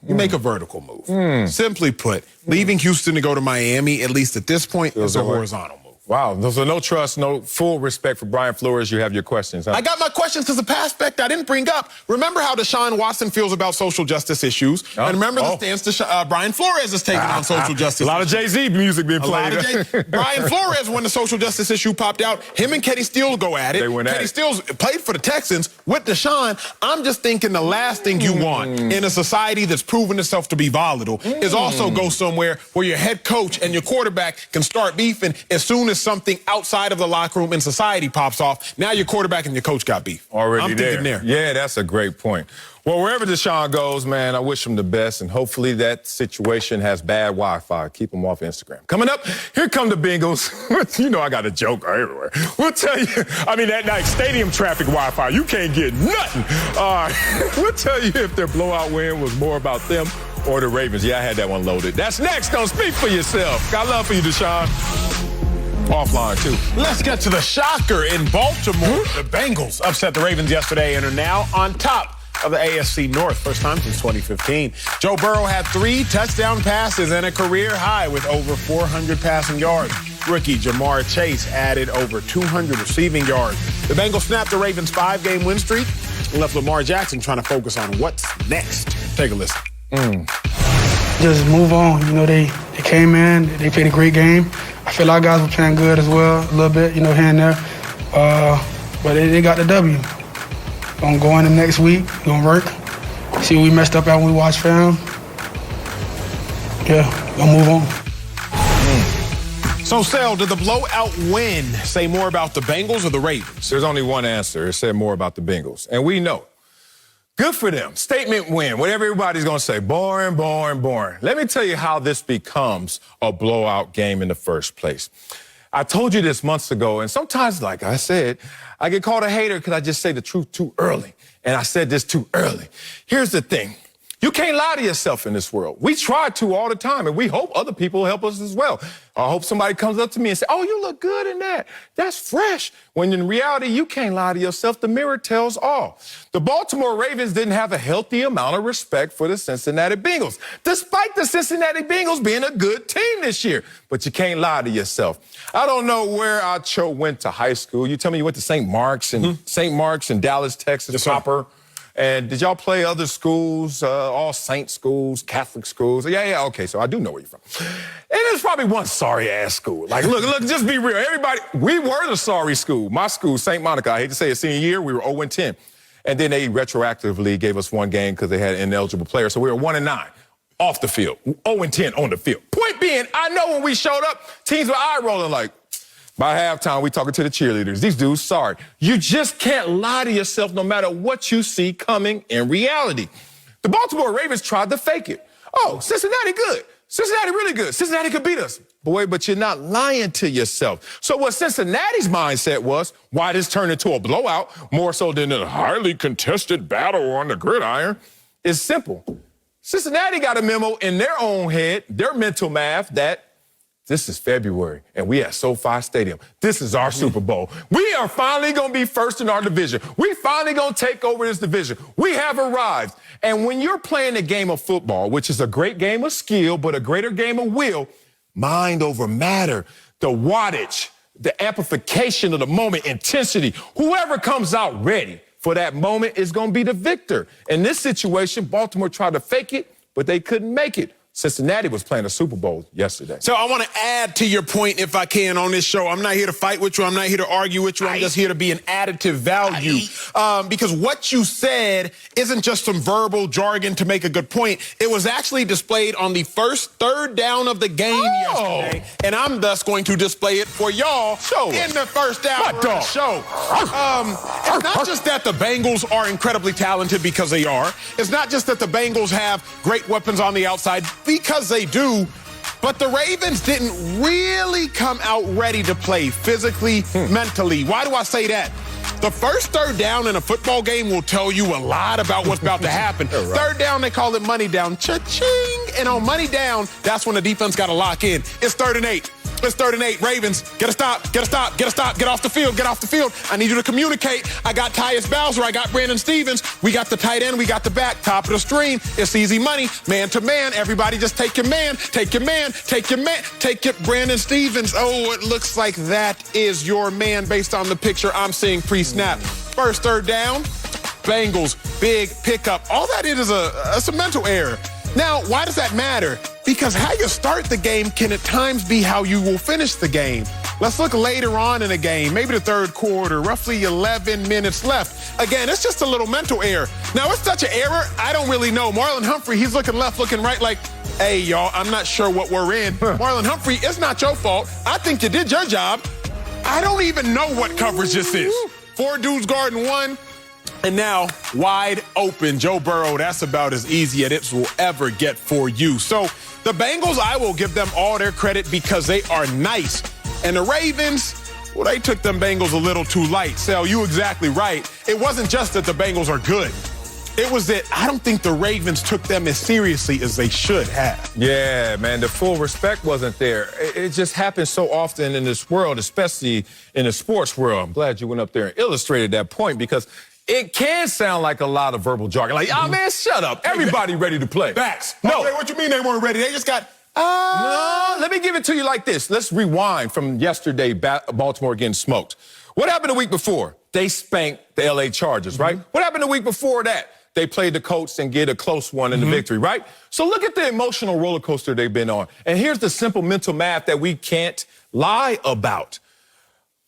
You make a vertical move. Simply put, leaving Houston to go to Miami, at least at this point, is a horizontal move. Wow, so no trust, no full respect for Brian Flores. You have your questions, huh? I got my questions because the aspect I didn't bring up. Remember how Deshaun Watson feels about social justice issues. And remember the stance Brian Flores is taking on social justice. A lot of Jay-Z music being played. Brian Flores, when the social justice issue popped out, him and Kenny Stills go at it. They went at Kenny it. Stills played for the Texans with Deshaun. I'm just thinking the last thing you want in a society that's proven itself to be volatile is also go somewhere where your head coach and your quarterback can start beefing as soon as something outside of the locker room in society pops off. Now your quarterback and your coach got beef. I'm thinking there. Yeah, that's a great point. Well, wherever Deshaun goes, man, I wish him the best, and hopefully that situation has bad Wi-Fi. Keep him off Instagram. Coming up, here come the Bengals. You know I got a joke everywhere. We'll tell you, that night, stadium traffic Wi-Fi, you can't get nothing. We'll tell you if their blowout win was more about them or the Ravens. Yeah, I had that one loaded. That's next. Don't speak for yourself. Got love for you, Deshaun. Offline, too. Let's get to the shocker in Baltimore. The Bengals upset the Ravens yesterday and are now on top of the AFC North. First time since 2015. Joe Burrow had 3 touchdown passes and a career high with over 400 passing yards. Rookie Jamar Chase added over 200 receiving yards. The Bengals snapped the Ravens' 5-game win streak and left Lamar Jackson trying to focus on what's next. Take a listen. Just move on. They came in, they played a great game. I feel our guys were playing good as well, a little bit, here and there. But they got the W. Gonna go in the next week, gonna work, see what we messed up at when we watched film. Yeah, gonna move on. So, Sel, did the blowout win say more about the Bengals or the Ravens? There's only one answer. It said more about the Bengals. And we know. Good for them. Statement win. Whatever everybody's going to say. Boring, boring, boring. Let me tell you how this becomes a blowout game in the first place. I told you this months ago, and sometimes, like I said, I get called a hater because I just say the truth too early. And I said this too early. Here's the thing. You can't lie to yourself in this world. We try to all the time, and we hope other people help us as well. I hope somebody comes up to me and says, oh, you look good in that. That's fresh. When in reality, you can't lie to yourself. The mirror tells all. The Baltimore Ravens didn't have a healthy amount of respect for the Cincinnati Bengals, despite the Cincinnati Bengals being a good team this year. But you can't lie to yourself. I don't know where Acho went to high school. You tell me you went to St. Mark's in Dallas, Texas, proper. And did y'all play other schools, all saint schools, Catholic schools? Yeah, okay, so I do know where you're from. And there's probably one sorry-ass school. Like, look, just be real. Everybody, we were the sorry school. My school, St. Monica, I hate to say it, senior year, we were 0-10. And then they retroactively gave us one game because they had ineligible players. So we were 1-9 off the field, 0-10 on the field. Point being, I know when we showed up, teams were eye-rolling like, by halftime, we talking to the cheerleaders. These dudes, sorry. You just can't lie to yourself no matter what you see coming in reality. The Baltimore Ravens tried to fake it. Oh, Cincinnati good. Cincinnati really good. Cincinnati could beat us. Boy, but you're not lying to yourself. So what Cincinnati's mindset was, why this turned into a blowout, more so than a highly contested battle on the gridiron, is simple. Cincinnati got a memo in their own head, their mental math, that this is February, and we at SoFi Stadium. This is our Super Bowl. We are finally going to be first in our division. We finally going to take over this division. We have arrived. And when you're playing a game of football, which is a great game of skill, but a greater game of will, mind over matter, the wattage, the amplification of the moment, intensity, whoever comes out ready for that moment is going to be the victor. In this situation, Baltimore tried to fake it, but they couldn't make it. Cincinnati was playing a Super Bowl yesterday. So I want to add to your point, if I can, on this show. I'm not here to fight with you. I'm not here to argue with you. I'm just here to be an additive value. Because what you said isn't just some verbal jargon to make a good point. It was actually displayed on the first third down of the game yesterday. And I'm thus going to display it for y'all in the first down of the show. It's not just that the Bengals are incredibly talented, because they are. It's not just that the Bengals have great weapons on the outside, because they do, but the Ravens didn't really come out ready to play physically, mentally. Why do I say that? The first third down in a football game will tell you a lot about what's about to happen. Right. Third down, they call it money down. Cha-ching! And on money down, that's when the defense got to lock in. It's 3rd and 8. It's 3rd and 8. Ravens, get a stop, get a stop, get a stop, get off the field, get off the field. I need you to communicate. I got Tyus Bowser, I got Brandon Stevens. We got the tight end, we got the back, top of the stream. It's easy money, man to man. Everybody just take your man, take your man, take your man, take your Brandon Stevens. Oh, it looks like that is your man based on the picture I'm seeing pre-snap. First third down, Bengals, big pickup. All that is a mental error. Now, why does that matter? Because how you start the game can at times be how you will finish the game. Let's look later on in the game, maybe the third quarter, roughly 11 minutes left. Again, it's just a little mental error. Now, it's such an error, I don't really know. Marlon Humphrey, he's looking left, looking right like, hey, y'all, I'm not sure what we're in. Marlon Humphrey, it's not your fault. I think you did your job. I don't even know what coverage this is. 4 dudes guarding 1. And now, wide open, Joe Burrow, that's about as easy as it will ever get for you. So the Bengals, I will give them all their credit because they are nice. And the Ravens, well, they took them Bengals a little too light. Sal, you exactly right. It wasn't just that the Bengals are good. It was that I don't think the Ravens took them as seriously as they should have. Yeah, man, the full respect wasn't there. It just happens so often in this world, especially in the sports world. I'm glad you went up there and illustrated that point, because it can sound like a lot of verbal jargon. Like, oh, man, shut up. Everybody ready to play. Facts. No. What you mean they weren't ready? They just got... No, let me give it to you like this. Let's rewind from yesterday, Baltimore getting smoked. What happened the week before? They spanked the L.A. Chargers, right? What happened the week before that? They played the Colts and get a close one in the victory, right? So look at the emotional roller coaster they've been on. And here's the simple mental math that we can't lie about.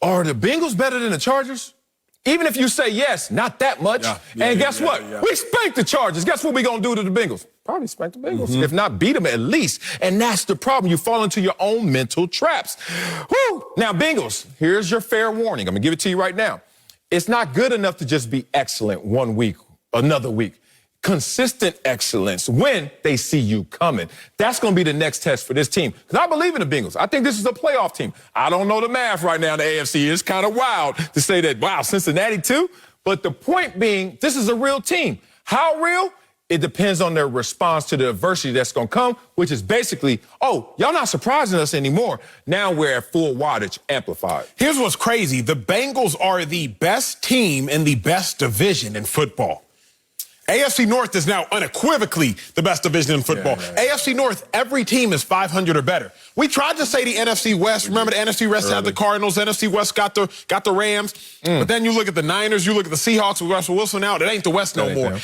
Are the Bengals better than the Chargers? Even if you say yes, not that much. And guess what? We spanked the Chargers. Guess what we going to do to the Bengals? Probably spank the Bengals. If not, beat them at least. And that's the problem. You fall into your own mental traps. Woo! Now, Bengals, here's your fair warning. I'm going to give it to you right now. It's not good enough to just be excellent one week, another week. Consistent excellence when they see you coming. That's going to be the next test for this team. Because I believe in the Bengals. I think this is a playoff team. I don't know the math right now in the AFC. It's kind of wild to say that, wow, Cincinnati too. But the point being, this is a real team. How real? It depends on their response to the adversity that's going to come, which is basically, oh, y'all not surprising us anymore. Now we're at full wattage amplified. Here's what's crazy. The Bengals are the best team in the best division in football. AFC North is now unequivocally the best division in football. AFC North, every team is 500 or better. We tried to say the NFC West. Remember, the NFC West had the Cardinals. The NFC West got the Rams. But then you look at the Niners. You look at the Seahawks with Russell Wilson out. It ain't the West no more.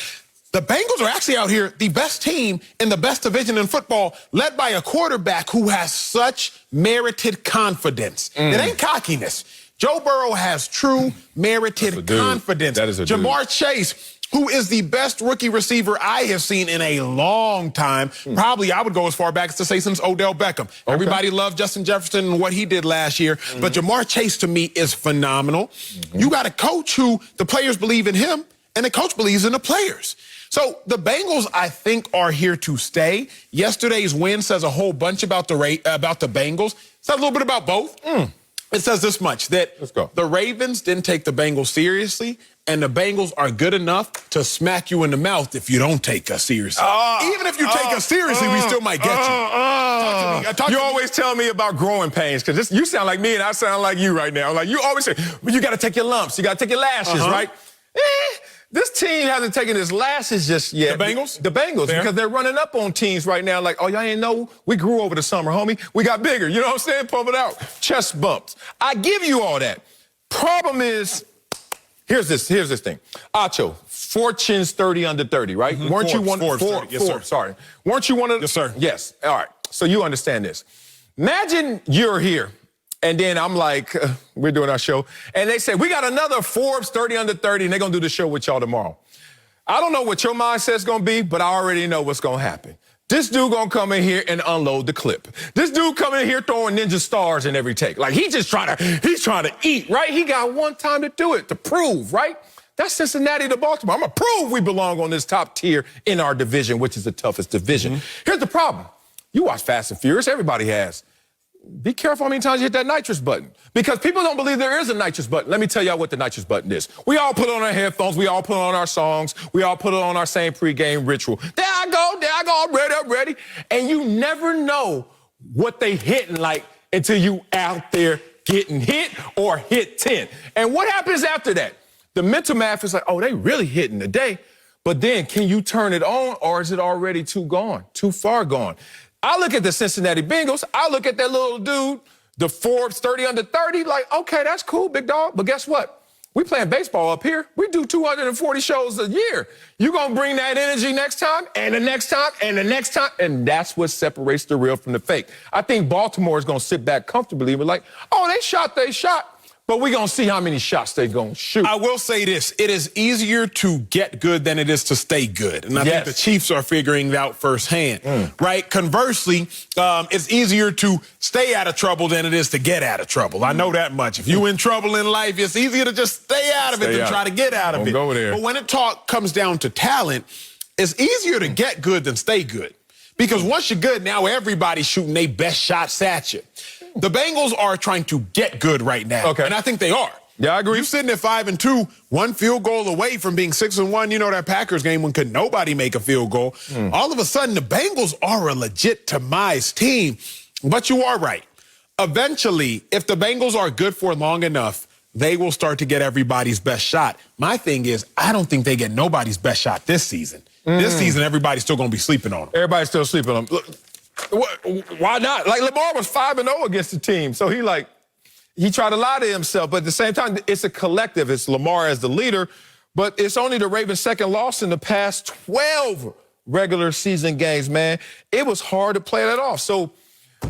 The Bengals are actually out here the best team in the best division in football, led by a quarterback who has such merited confidence. It ain't cockiness. Joe Burrow has true merited confidence. That is a Jamar Chase, who is the best rookie receiver I have seen in a long time. Probably I would go as far back as to say since Odell Beckham. Everybody loved Justin Jefferson and what he did last year. But Jamar Chase, to me, is phenomenal. You got a coach who the players believe in him, and the coach believes in the players. So the Bengals, I think, are here to stay. Yesterday's win says a whole bunch about the Bengals. It says a little bit about both. It says this much, that the Ravens didn't take the Bengals seriously, and the Bengals are good enough to smack you in the mouth if you don't take us seriously. Even if you take us seriously, we still might get you. You always tell me about growing pains, because you sound like me and I sound like you right now. Like you always say, well, you got to take your lumps, you got to take your lashes, right? This team hasn't taken its lashes just yet. The Bengals? The Bengals, because they're running up on teams right now like, oh, y'all ain't know we grew over the summer, homie. We got bigger. You know what I'm saying? Pump it out. Chest bumps. I give you all that. Problem is, here's this thing. Acho, Fortune's 30 under 30, right? Weren't you one? Yes, sir. Sorry. Weren't you one of? Yes, sir. Yes. All right. So you understand this. Imagine you're here. And then I'm like, we're doing our show. And they say, we got another Forbes 30 under 30, and they're going to do the show with y'all tomorrow. I don't know what your mindset's going to be, but I already know what's going to happen. This dude going to come in here and unload the clip. This dude coming in here throwing ninja stars in every take. Like, he's trying to eat, right? He got one time to do it, to prove, right? That's Cincinnati to Baltimore. I'm going to prove we belong on this top tier in our division, which is the toughest division. Here's the problem. You watch Fast and Furious. Everybody has. Be careful how many times you hit that nitrous button, because people don't believe there is a nitrous button. Let me tell y'all what the nitrous button is. We all put on our headphones. We all put on our songs. We all put on our same pregame ritual. There I go, I'm ready. And you never know what they hitting like until you out there getting hit or hit 10. And what happens after that? The mental math is like, oh, they really hitting today. But then can you turn it on, or is it already too far gone? I look at the Cincinnati Bengals. I look at that little dude, the Forbes 30 under 30, like, okay, that's cool, big dog. But guess what? We playing baseball up here. We do 240 shows a year. You're going to bring that energy next time, and the next time, and the next time. And that's what separates the real from the fake. I think Baltimore is going to sit back comfortably and be like, oh, they shot. But we're going to see how many shots they're going to shoot. I will say this. It is easier to get good than it is to stay good. And I think the Chiefs are figuring it out firsthand, right? Conversely, it's easier to stay out of trouble than it is to get out of trouble. I know that much. If you're in trouble in life, it's easier to just stay out of it than try to get out of it. Go there. But when it comes down to talent, it's easier to get good than stay good. Because once you're good, now everybody's shooting their best shots at you. The Bengals are trying to get good right now. Okay. And I think they are. Yeah, I agree. You're sitting at 5-2, one field goal away from being 6-1. You know that Packers game when could nobody make a field goal. All of a sudden, the Bengals are a legit demise team. But you are right. Eventually, if the Bengals are good for long enough, they will start to get everybody's best shot. My thing is, I don't think they get nobody's best shot this season. This season, everybody's still going to be sleeping on them. Everybody's still sleeping on them. Look, why not? Like, Lamar was 5-0 against the team. So he tried to lie to himself. But at the same time, it's a collective. It's Lamar as the leader. But it's only the Ravens' second loss in the past 12 regular season games, man. It was hard to play that off. So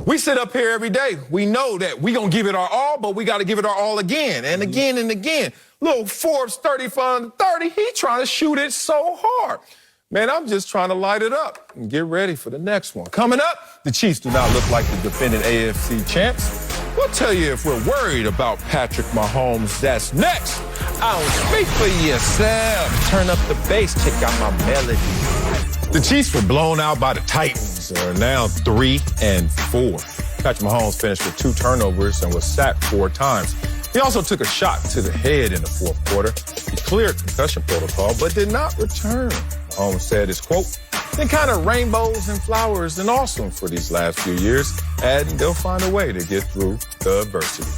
we sit up here every day. We know that we're going to give it our all, but we got to give it our all again and again and again. Little Forbes 30 for 30, he trying to shoot it so hard. Man, I'm just trying to light it up and get ready for the next one. Coming up, the Chiefs do not look like the defending AFC champs. We'll tell you if we're worried about Patrick Mahomes. That's next. I don't speak for yourself. Turn up the bass, check out my melody. The Chiefs were blown out by the Titans and are now 3-4. Patrick Mahomes finished with 2 turnovers and was sacked 4 times. He also took a shot to the head in the fourth quarter. He cleared concussion protocol, but did not return. Mahomes said his quote, "Been kind of rainbows and flowers and awesome for these last few years, and they'll find a way to get through the adversity."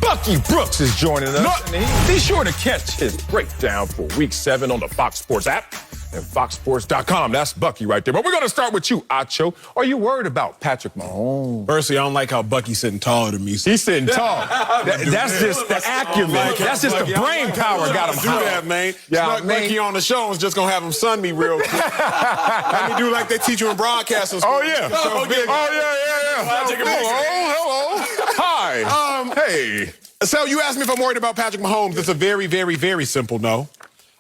Bucky Brooks is joining us, and be sure to catch his breakdown for Week 7 on the Fox Sports app and foxsports.com. That's Bucky right there. But we're going to start with you, Acho. Are you worried about Patrick Mahomes? Firstly, I don't like how Bucky's sitting taller than me. He's sitting tall. That's just the acumen. That's just the brain power got him high. Do that, man. Yeah, Like Bucky on the show is just going to have him sun me real quick. Let me do like they teach you in broadcasting school. Oh, yeah. Hello. Hi. Hey. So you asked me if I'm worried about Patrick Mahomes. It's a very, very, very simple no.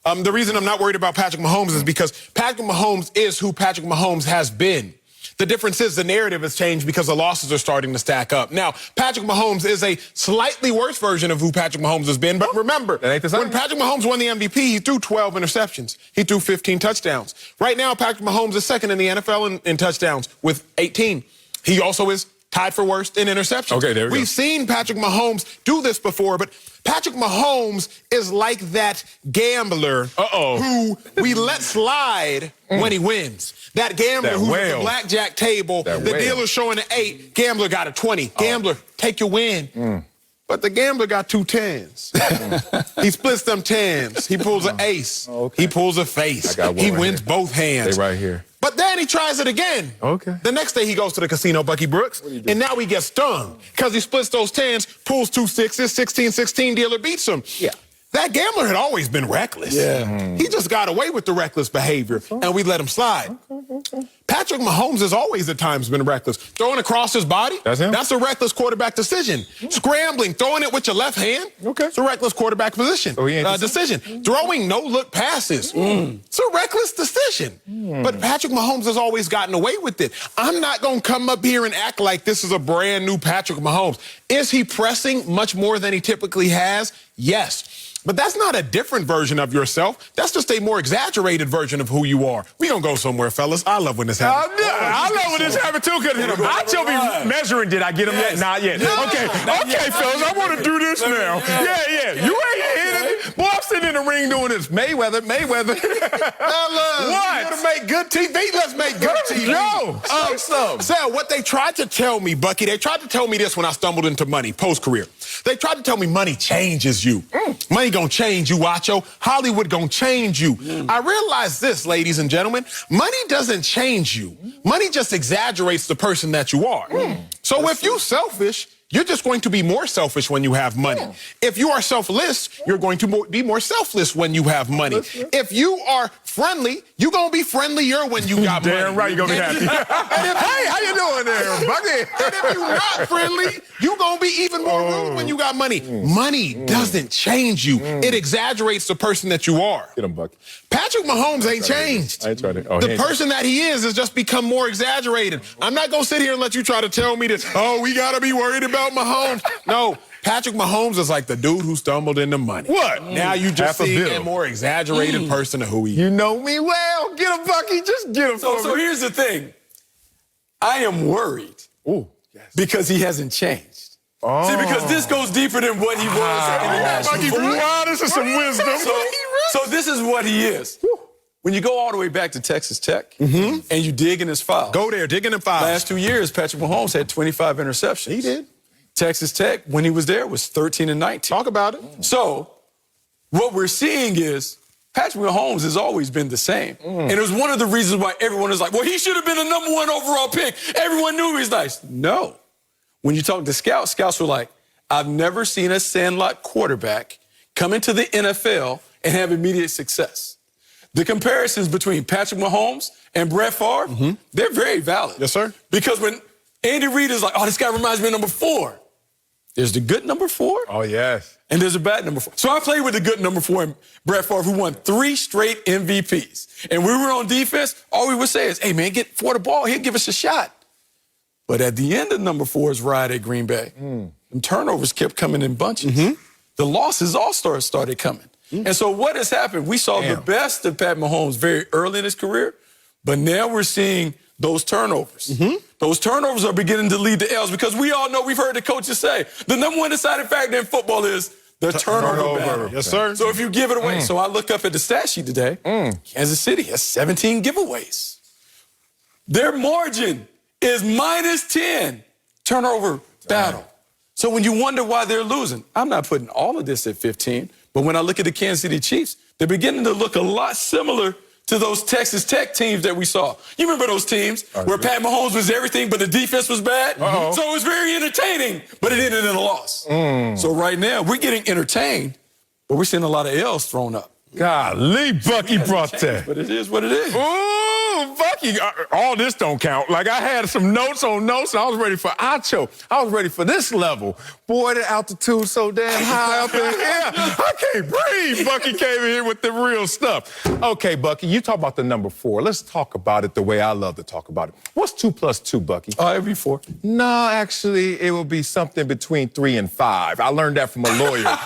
The reason I'm not worried about Patrick Mahomes is because Patrick Mahomes is who Patrick Mahomes has been. The difference is the narrative has changed because the losses are starting to stack up. Now, Patrick Mahomes is a slightly worse version of who Patrick Mahomes has been. But remember, when Patrick Mahomes won the MVP, he threw 12 interceptions. He threw 15 touchdowns. Right now, Patrick Mahomes is second in the NFL in touchdowns with 18. He also is tied for worst in interceptions. Okay, there we go. We've seen Patrick Mahomes do this before, but Patrick Mahomes is like that gambler who we let slide when he wins. That gambler who's at the blackjack table, the dealer's showing an 8, gambler got a 20. Gambler, take your win. But the gambler got 2 10s. He splits them 10s. He pulls an ace. He pulls a face. He wins both hands. They right here. But then he tries it again. Okay. The next day he goes to the casino, Bucky Brooks, and now he gets stung because he splits those 10s, pulls 2 6s, 16-16, dealer beats him. Yeah. That gambler had always been reckless. Yeah. He just got away with the reckless behavior, and we let him slide. Patrick Mahomes has always at times been reckless. Throwing across his body, that's a reckless quarterback decision. Scrambling, throwing it with your left hand, it's a reckless quarterback decision. Throwing no-look passes, it's a reckless decision. But Patrick Mahomes has always gotten away with it. I'm not going to come up here and act like this is a brand new Patrick Mahomes. Is he pressing much more than he typically has? Yes. But that's not a different version of yourself. That's just a more exaggerated version of who you are. We gonna go somewhere, fellas. I love when this happens. I love when this happens too, because I still be measuring. Did I get him yet? Not yet. Okay, fellas, I want to do this now. Yeah. You ain't hitting me. Boy, I'm sitting in the ring doing this. Mayweather. Fellas, What? You want to make good TV? Let's make good TV. No. So what they tried to tell me, Bucky, they tried to tell me this when I stumbled into money, post-career. They tried to tell me money changes you. Money gonna change you, Wacho. Hollywood gonna change you. I realize this, ladies and gentlemen. Money doesn't change you. Money just exaggerates the person that you are. So if you're selfish, you're just going to be more selfish when you have money. If you are selfless, you're going to be more selfless when you have money. If you are friendly, you're going to be friendlier when you got money. Damn right you're going to be happy. Hey, how you doing there, Bucky? And if you're not friendly, you're going to be even more rude when you got money. Money doesn't change you. It exaggerates the person that you are. Get him, Bucky. Patrick Mahomes ain't changed. I ain't trying to. The person that he is has just become more exaggerated. I'm not going to sit here and let you try to tell me that, we got to be worried about Mahomes. No, Patrick Mahomes is like the dude who stumbled into money. What? Now you just see a more exaggerated person of who he is. You know me well. Get him, Bucky. Just get him. So here's the thing. I am worried because he hasn't changed. See, because this goes deeper than what he was. Wow, this is some wisdom. So this is what he is. When you go all the way back to Texas Tech and you dig in his files. Go there, digging in files. Last 2 years, Patrick Mahomes had 25 interceptions. He did. Texas Tech, when he was there, was 13-19. Talk about it. So what we're seeing is Patrick Mahomes has always been the same. And it was one of the reasons why everyone is like, well, he should have been the #1 overall pick. Everyone knew he was nice. No. When you talk to scouts were like, I've never seen a sandlot quarterback come into the NFL and have immediate success. The comparisons between Patrick Mahomes and Brett Favre, they're very valid. Yes, sir. Because when Andy Reid is like, this guy reminds me of #4. There's the good #4. Oh, yes. and there's a bad number 4. So I played with a good number 4 in Brett Favre, who won 3 straight MVPs. And we were on defense, all we would say is, hey, man, get Ford the ball. He'll give us a shot. But at the end of number 4's ride at Green Bay, them turnovers kept coming in bunches. The losses all started coming. And so what has happened? We saw the best of Pat Mahomes very early in his career, but now we're seeing those turnovers. Those turnovers are beginning to lead to L's because we all know, we've heard the coaches say, the number one deciding factor in football is the turnover battle. Yes, sir. So if you give it away. So I look up at the stat sheet today. Kansas City has 17 giveaways. Their margin is -10 turnover battle. So when you wonder why they're losing, I'm not putting all of this at 15, but when I look at the Kansas City Chiefs, they're beginning to look a lot similar to those Texas Tech teams that we saw. You remember those teams where Pat Mahomes was everything, but the defense was bad? So it was very entertaining, but it ended in a loss. So right now, we're getting entertained, but we're seeing a lot of L's thrown up. Golly, Bucky brought that. But it is what it is. Ooh, Bucky, all this don't count. Like, I had some notes on notes, and I was ready for Acho. I was ready for this level. Boy, the altitude's so damn high up in here. I can't breathe. Bucky came in here with the real stuff. Okay, Bucky, you talk about the number 4. Let's talk about it the way I love to talk about it. What's 2 plus 2, Bucky? It'd be 4. No, actually, it will be something between 3 and 5. I learned that from a lawyer.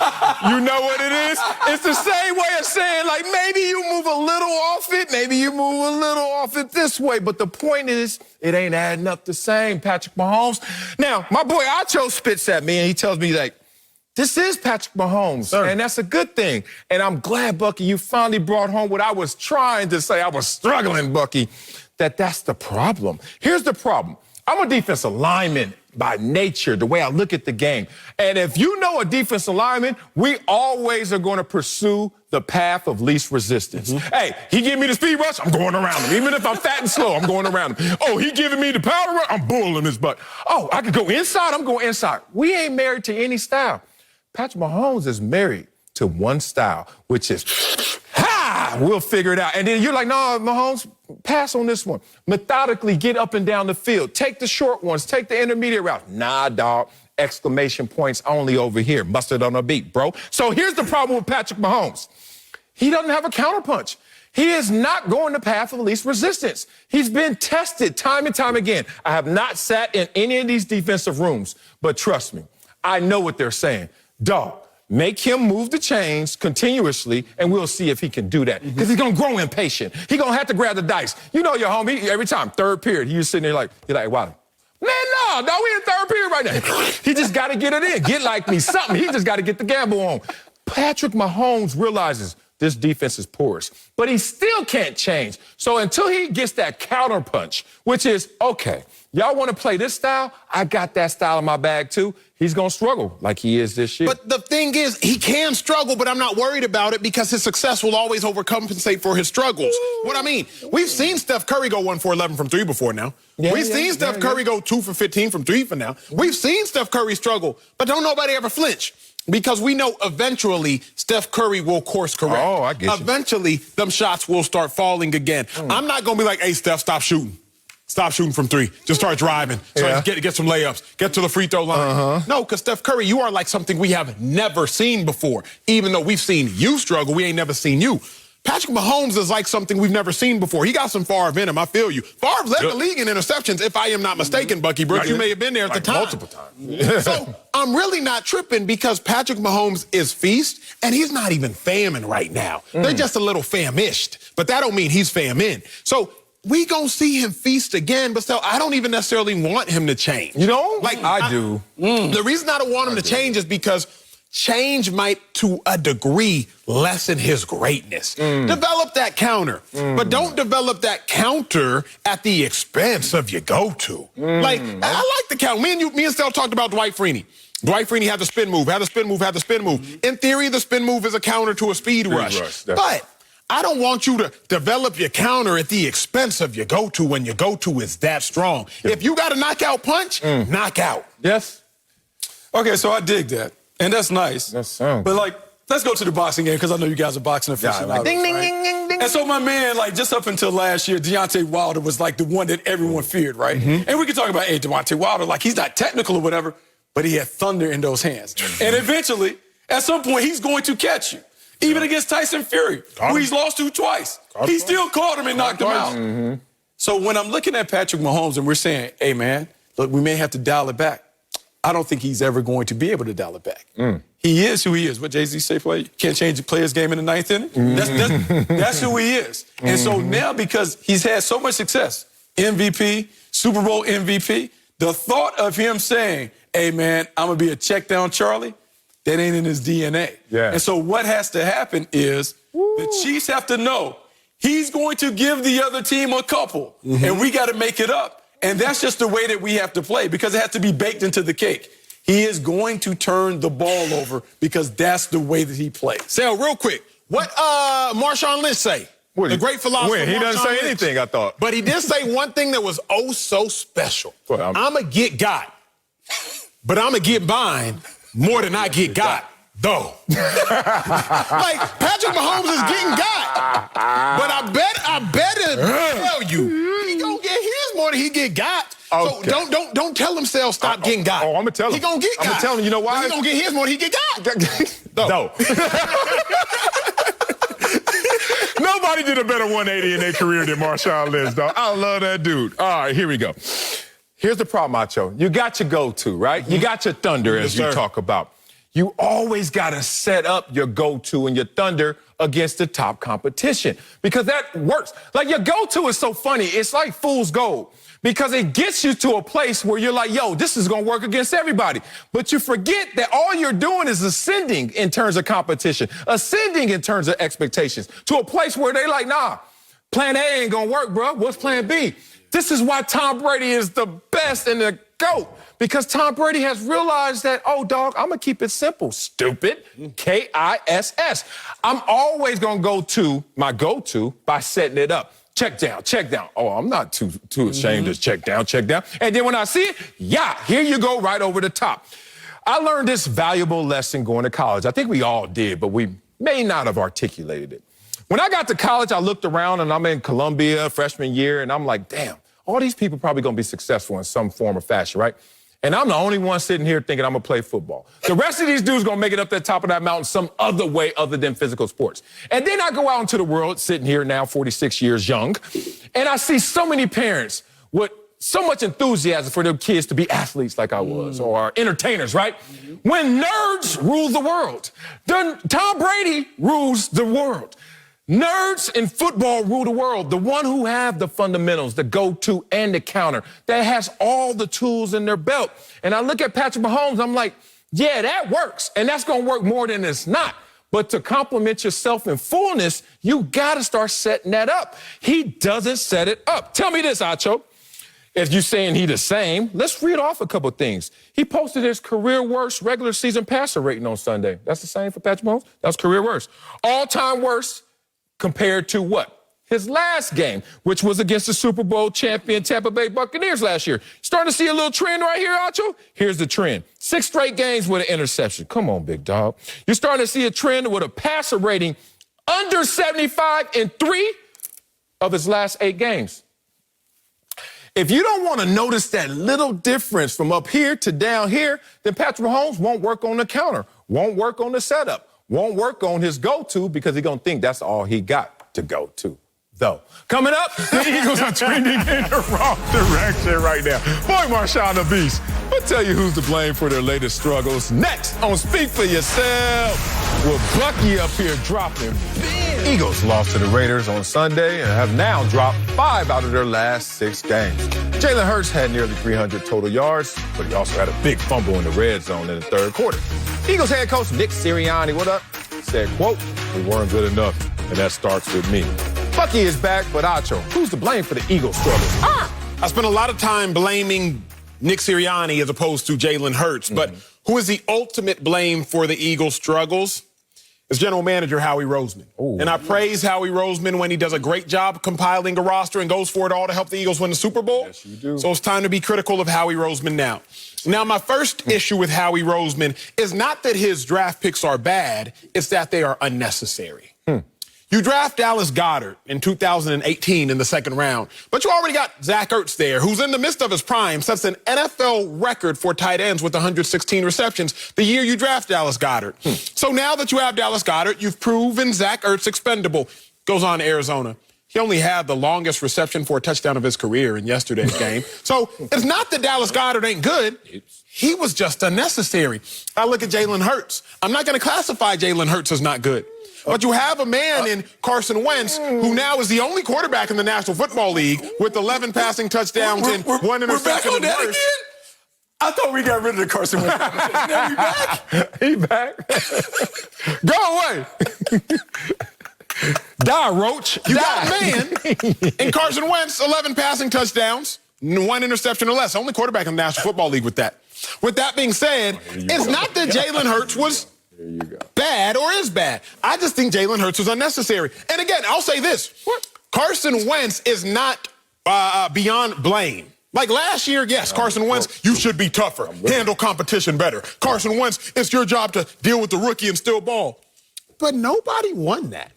You know what it is? It's the same way of saying, like, maybe you move a little off it, maybe you move a little off it this way. But the point is, it ain't adding up the same, Patrick Mahomes. Now, my boy Acho spits at me, and he tells me, like, this is Patrick Mahomes, and that's a good thing. And I'm glad, Bucky, you finally brought home what I was trying to say. I was struggling, Bucky, that's the problem. Here's the problem. I'm a defensive lineman by nature, the way I look at the game. And if you know a defensive lineman, we always are going to pursue the path of least resistance. Hey, he give me the speed rush, I'm going around him. Even if I'm fat and slow, I'm going around him. Oh, he giving me the power rush, I'm bullying his butt. Oh, I could go inside, I'm going inside. We ain't married to any style. Patrick Mahomes is married to one style, which is, we'll figure it out. And then you're like, no, Mahomes, pass on this one. Methodically get up and down the field. Take the short ones. Take the intermediate route. Nah, dog. Exclamation points only over here. Mustard on a beat, bro. So here's the problem with Patrick Mahomes. He doesn't have a counterpunch. He is not going the path of least resistance. He's been tested time and time again. I have not sat in any of these defensive rooms, but trust me, I know what they're saying. Dog, make him move the chains continuously, and we'll see if he can do that. Because he's going to grow impatient. He's going to have to grab the dice. You know your homie, every time, third period, he's sitting there like, wow. Man, no, we in third period right now. He just got to get it in. Get like me, something. He just got to get the gamble on. Patrick Mahomes realizes this defense is porous, but he still can't change. So until he gets that counter punch, which is, okay, y'all want to play this style? I got that style in my bag too. He's going to struggle like he is this year. But the thing is, he can struggle, but I'm not worried about it because his success will always overcompensate for his struggles. What I mean, we've seen Steph Curry go 1 for 11 from 3 before now. We've seen Steph Curry go 2 for 15 from 3 for now. We've seen Steph Curry struggle, but don't nobody ever flinch. Because we know eventually Steph Curry will course correct. Oh, I get you. Eventually, them shots will start falling again. I'm not going to be like, hey, Steph, stop shooting. Stop shooting from 3. Just start driving. Get some layups. Get to the free throw line. No, because Steph Curry, you are like something we have never seen before. Even though we've seen you struggle, we ain't never seen you. Patrick Mahomes is like something we've never seen before. He got some Favre in him, I feel you. Favre led the league in interceptions, if I am not mistaken, Bucky Brooks. You may have been there at the time. Multiple times. So I'm really not tripping because Patrick Mahomes is feast, and he's not even famine right now. They're just a little famished, but that don't mean he's famine. So we gonna see him feast again, but still, I don't even necessarily want him to change. You know? Like I do. The reason I don't want him to change is because change might, to a degree, lessen his greatness. Develop that counter, but don't develop that counter at the expense of your go-to. Like, I like the counter. Me and Steph talked about Dwight Freeney. Dwight Freeney had the spin move, had the spin move, had the spin move. In theory, the spin move is a counter to a speed rush. But I don't want you to develop your counter at the expense of your go-to when your go-to is that strong. If you got a knockout punch, knock out. Yes. Okay, so I dig that. And that's nice. But, like, let's go to the boxing game because I know you guys are boxing aficionados. Ding, ding, ding, ding, ding. And so my man, like, just up until last year, Deontay Wilder was, like, the one that everyone feared, right? And we can talk about, hey, Deontay Wilder, like, he's not technical or whatever, but he had thunder in those hands. And eventually, At some point, he's going to catch you. Even against Tyson Fury, who he's lost to twice. He still caught him and knocked him out. Mm-hmm. So when I'm looking at Patrick Mahomes and we're saying, hey, man, look, we may have to dial it back. I don't think he's ever going to be able to dial it back. He is who he is. What Jay-Z say, play? Can't change the player's game in the ninth inning? That's who he is. And so now, because he's had so much success, MVP, Super Bowl MVP, the thought of him saying, hey, man, I'm going to be a check down Charlie, that ain't in his DNA. Yeah. And so what has to happen is the Chiefs have to know he's going to give the other team a couple, and we got to make it up. And that's just the way that we have to play because it has to be baked into the cake. He is going to turn the ball over because that's the way that he plays. Sal, real quick, what Marshawn Lynch say? What, the great philosopher. He doesn't say anything, I thought. But he did say one thing that was oh so special. Well, I'm going to get got, but I'm going to get mine more than I get got, though. Like, Patrick Mahomes is getting got. But I better tell you, he going to get his more than he get got. Okay. So don't tell himself stop getting got. Oh, I'm going to tell him. He going to get got. I'm going to tell him, you know why? He going to get his more than he get got. No. Nobody did a better 180 in their career than Marshawn Lynch, dog. I love that dude. All right, here we go. Here's the problem, Macho. You got your go-to, right? You got your thunder, as you talk about. You always got to set up your go-to and your thunder against the top competition because that works. Like, your go-to is so funny. It's like fool's gold because it gets you to a place where you're like, yo, this is going to work against everybody. But you forget that all you're doing is ascending in terms of competition, ascending in terms of expectations to a place where they like, nah, plan A ain't going to work, bro. What's plan B? This is why Tom Brady is the best and the GOAT. Because Tom Brady has realized that, oh, dog, I'm going to keep it simple. Stupid. KISS. I'm always going to go to my go-to by setting it up. Check down, check down. Oh, I'm not too ashamed to check down, check down. And then when I see it, yeah, here you go right over the top. I learned this valuable lesson going to college. I think we all did, but we may not have articulated it. When I got to college, I looked around and I'm in Columbia freshman year and I'm like, damn, all these people probably going to be successful in some form or fashion, right? And I'm the only one sitting here thinking I'm going to play football. The rest of these dudes going to make it up the top of that mountain some other way other than physical sports. And then I go out into the world, sitting here now 46 years young, and I see so many parents with so much enthusiasm for their kids to be athletes like I was, or entertainers, right? When nerds rule the world, then Tom Brady rules the world. Nerds in football rule the world. The one who have the fundamentals, the go-to and the counter, that has all the tools in their belt. And I look at Patrick Mahomes, I'm like, yeah, that works. And that's going to work more than it's not. But to compliment yourself in fullness, you got to start setting that up. He doesn't set it up. Tell me this, Acho. If you're saying he the same, let's read off a couple things. He posted his career worst regular season passer rating on Sunday. That's the same for Patrick Mahomes? That's career worst. All-time worst. Compared to what? His last game, which was against the Super Bowl champion Tampa Bay Buccaneers last year. Starting to see a little trend right here, Acho? Here's the trend. 6 straight games with an interception. Come on, big dog. You're starting to see a trend with a passer rating under 75 in 3 of his last 8 games. If you don't want to notice that little difference from up here to down here, then Patrick Mahomes won't work on the counter, won't work on the setup. Won't work on his go-to because he's going to think that's all he got to go to, though. Coming up, the Eagles are trending in the wrong direction right now. Boy, Marshawn the Beast. I'll tell you who's to blame for their latest struggles. Next on Speak for Yourself, with Bucky up here dropping big. Eagles lost to the Raiders on Sunday and have now dropped 5 out of their last 6 games. Jalen Hurts had nearly 300 total yards, but he also had a big fumble in the red zone in the 3rd quarter. Eagles head coach Nick Sirianni, what up? Said, quote, we weren't good enough, and that starts with me. Bucky is back, but Acho, who's to blame for the Eagles' struggles? I spent a lot of time blaming Nick Sirianni as opposed to Jalen Hurts, but who is the ultimate blame for the Eagles' struggles? It's general manager Howie Roseman. Ooh. And I praise Howie Roseman when he does a great job compiling a roster and goes for it all to help the Eagles win the Super Bowl. Yes, you do. So it's time to be critical of Howie Roseman now. Now, my first issue with Howie Roseman is not that his draft picks are bad, it's that they are unnecessary. You draft Dallas Goedert in 2018 in the second round, but you already got Zach Ertz there, who's in the midst of his prime, sets an NFL record for tight ends with 116 receptions the year you draft Dallas Goedert. So now that you have Dallas Goedert, you've proven Zach Ertz expendable. Goes on to Arizona. He only had the longest reception for a touchdown of his career in yesterday's game. So it's not that Dallas Goedert ain't good. He was just unnecessary. I look at Jalen Hurts. I'm not going to classify Jalen Hurts as not good. But you have a man in Carson Wentz who now is the only quarterback in the National Football League with 11 passing touchdowns and one interception. We're back on that again? I thought we got rid of the Carson Wentz. Now we back? He back. Go away. Die, Roach. You got a man in Carson Wentz, 11 passing touchdowns, one interception or less. Only quarterback in the National Football League with that. With that being said, it's not that Jalen Hurts was bad or is bad. I just think Jalen Hurts was unnecessary. And again, I'll say this. Carson Wentz is not beyond blame. Like last year, yes, Carson Wentz, you should be tougher, handle competition better. Carson Wentz, it's your job to deal with the rookie and steal ball. But nobody won that.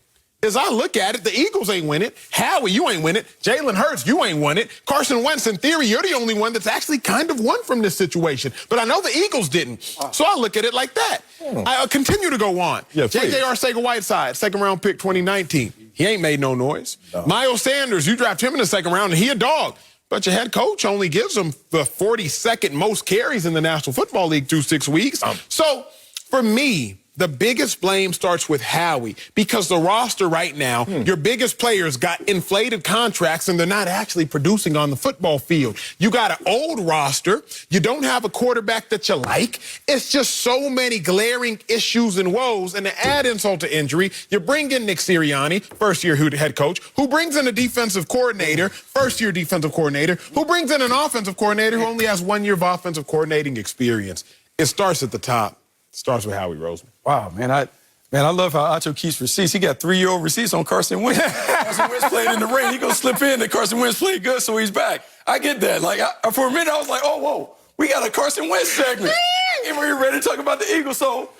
As I look at it, the Eagles ain't win it. Howie, you ain't win it. Jalen Hurts, you ain't won it. Carson Wentz, in theory, you're the only one that's actually kind of won from this situation. But I know the Eagles didn't. So I look at it like that. I'll continue to go on. Yeah, J.J. Arcega-Whiteside, second-round pick 2019. He ain't made no noise. No. Miles Sanders, you draft him in the second round, and he a dog. But your head coach only gives him the 42nd most carries in the National Football League through 6 weeks. So for me, the biggest blame starts with Howie because the roster right now, your biggest players got inflated contracts and they're not actually producing on the football field. You got an old roster. You don't have a quarterback that you like. It's just so many glaring issues and woes. And to add insult to injury, you bring in Nick Sirianni, first-year head coach, who brings in a defensive coordinator, first-year defensive coordinator, who brings in an offensive coordinator who only has 1 year of offensive coordinating experience. It starts at the top. Starts with Howie Roseman. Wow, man, I love how Acho keeps receipts. He got 3-year-old receipts on Carson Wentz. Carson Wentz played in the rain. He gonna slip in, and Carson Wentz played good, so he's back. I get that. Like for a minute, I was like, oh, whoa, we got a Carson Wentz segment, and we're ready to talk about the Eagles. So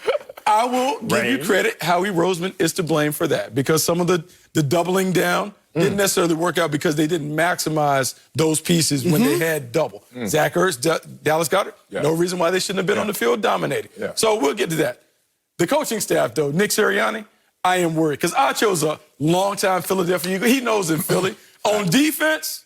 I will give you credit. Howie Roseman is to blame for that because some of the doubling down didn't necessarily work out because they didn't maximize those pieces when they had double. Zach Ertz, Dallas Goedert, no reason why they shouldn't have been on the field dominating. So we'll get to that. The coaching staff, though, Nick Sirianni, I am worried because Acho's a longtime Philadelphia Eagle. He knows in Philly. On defense,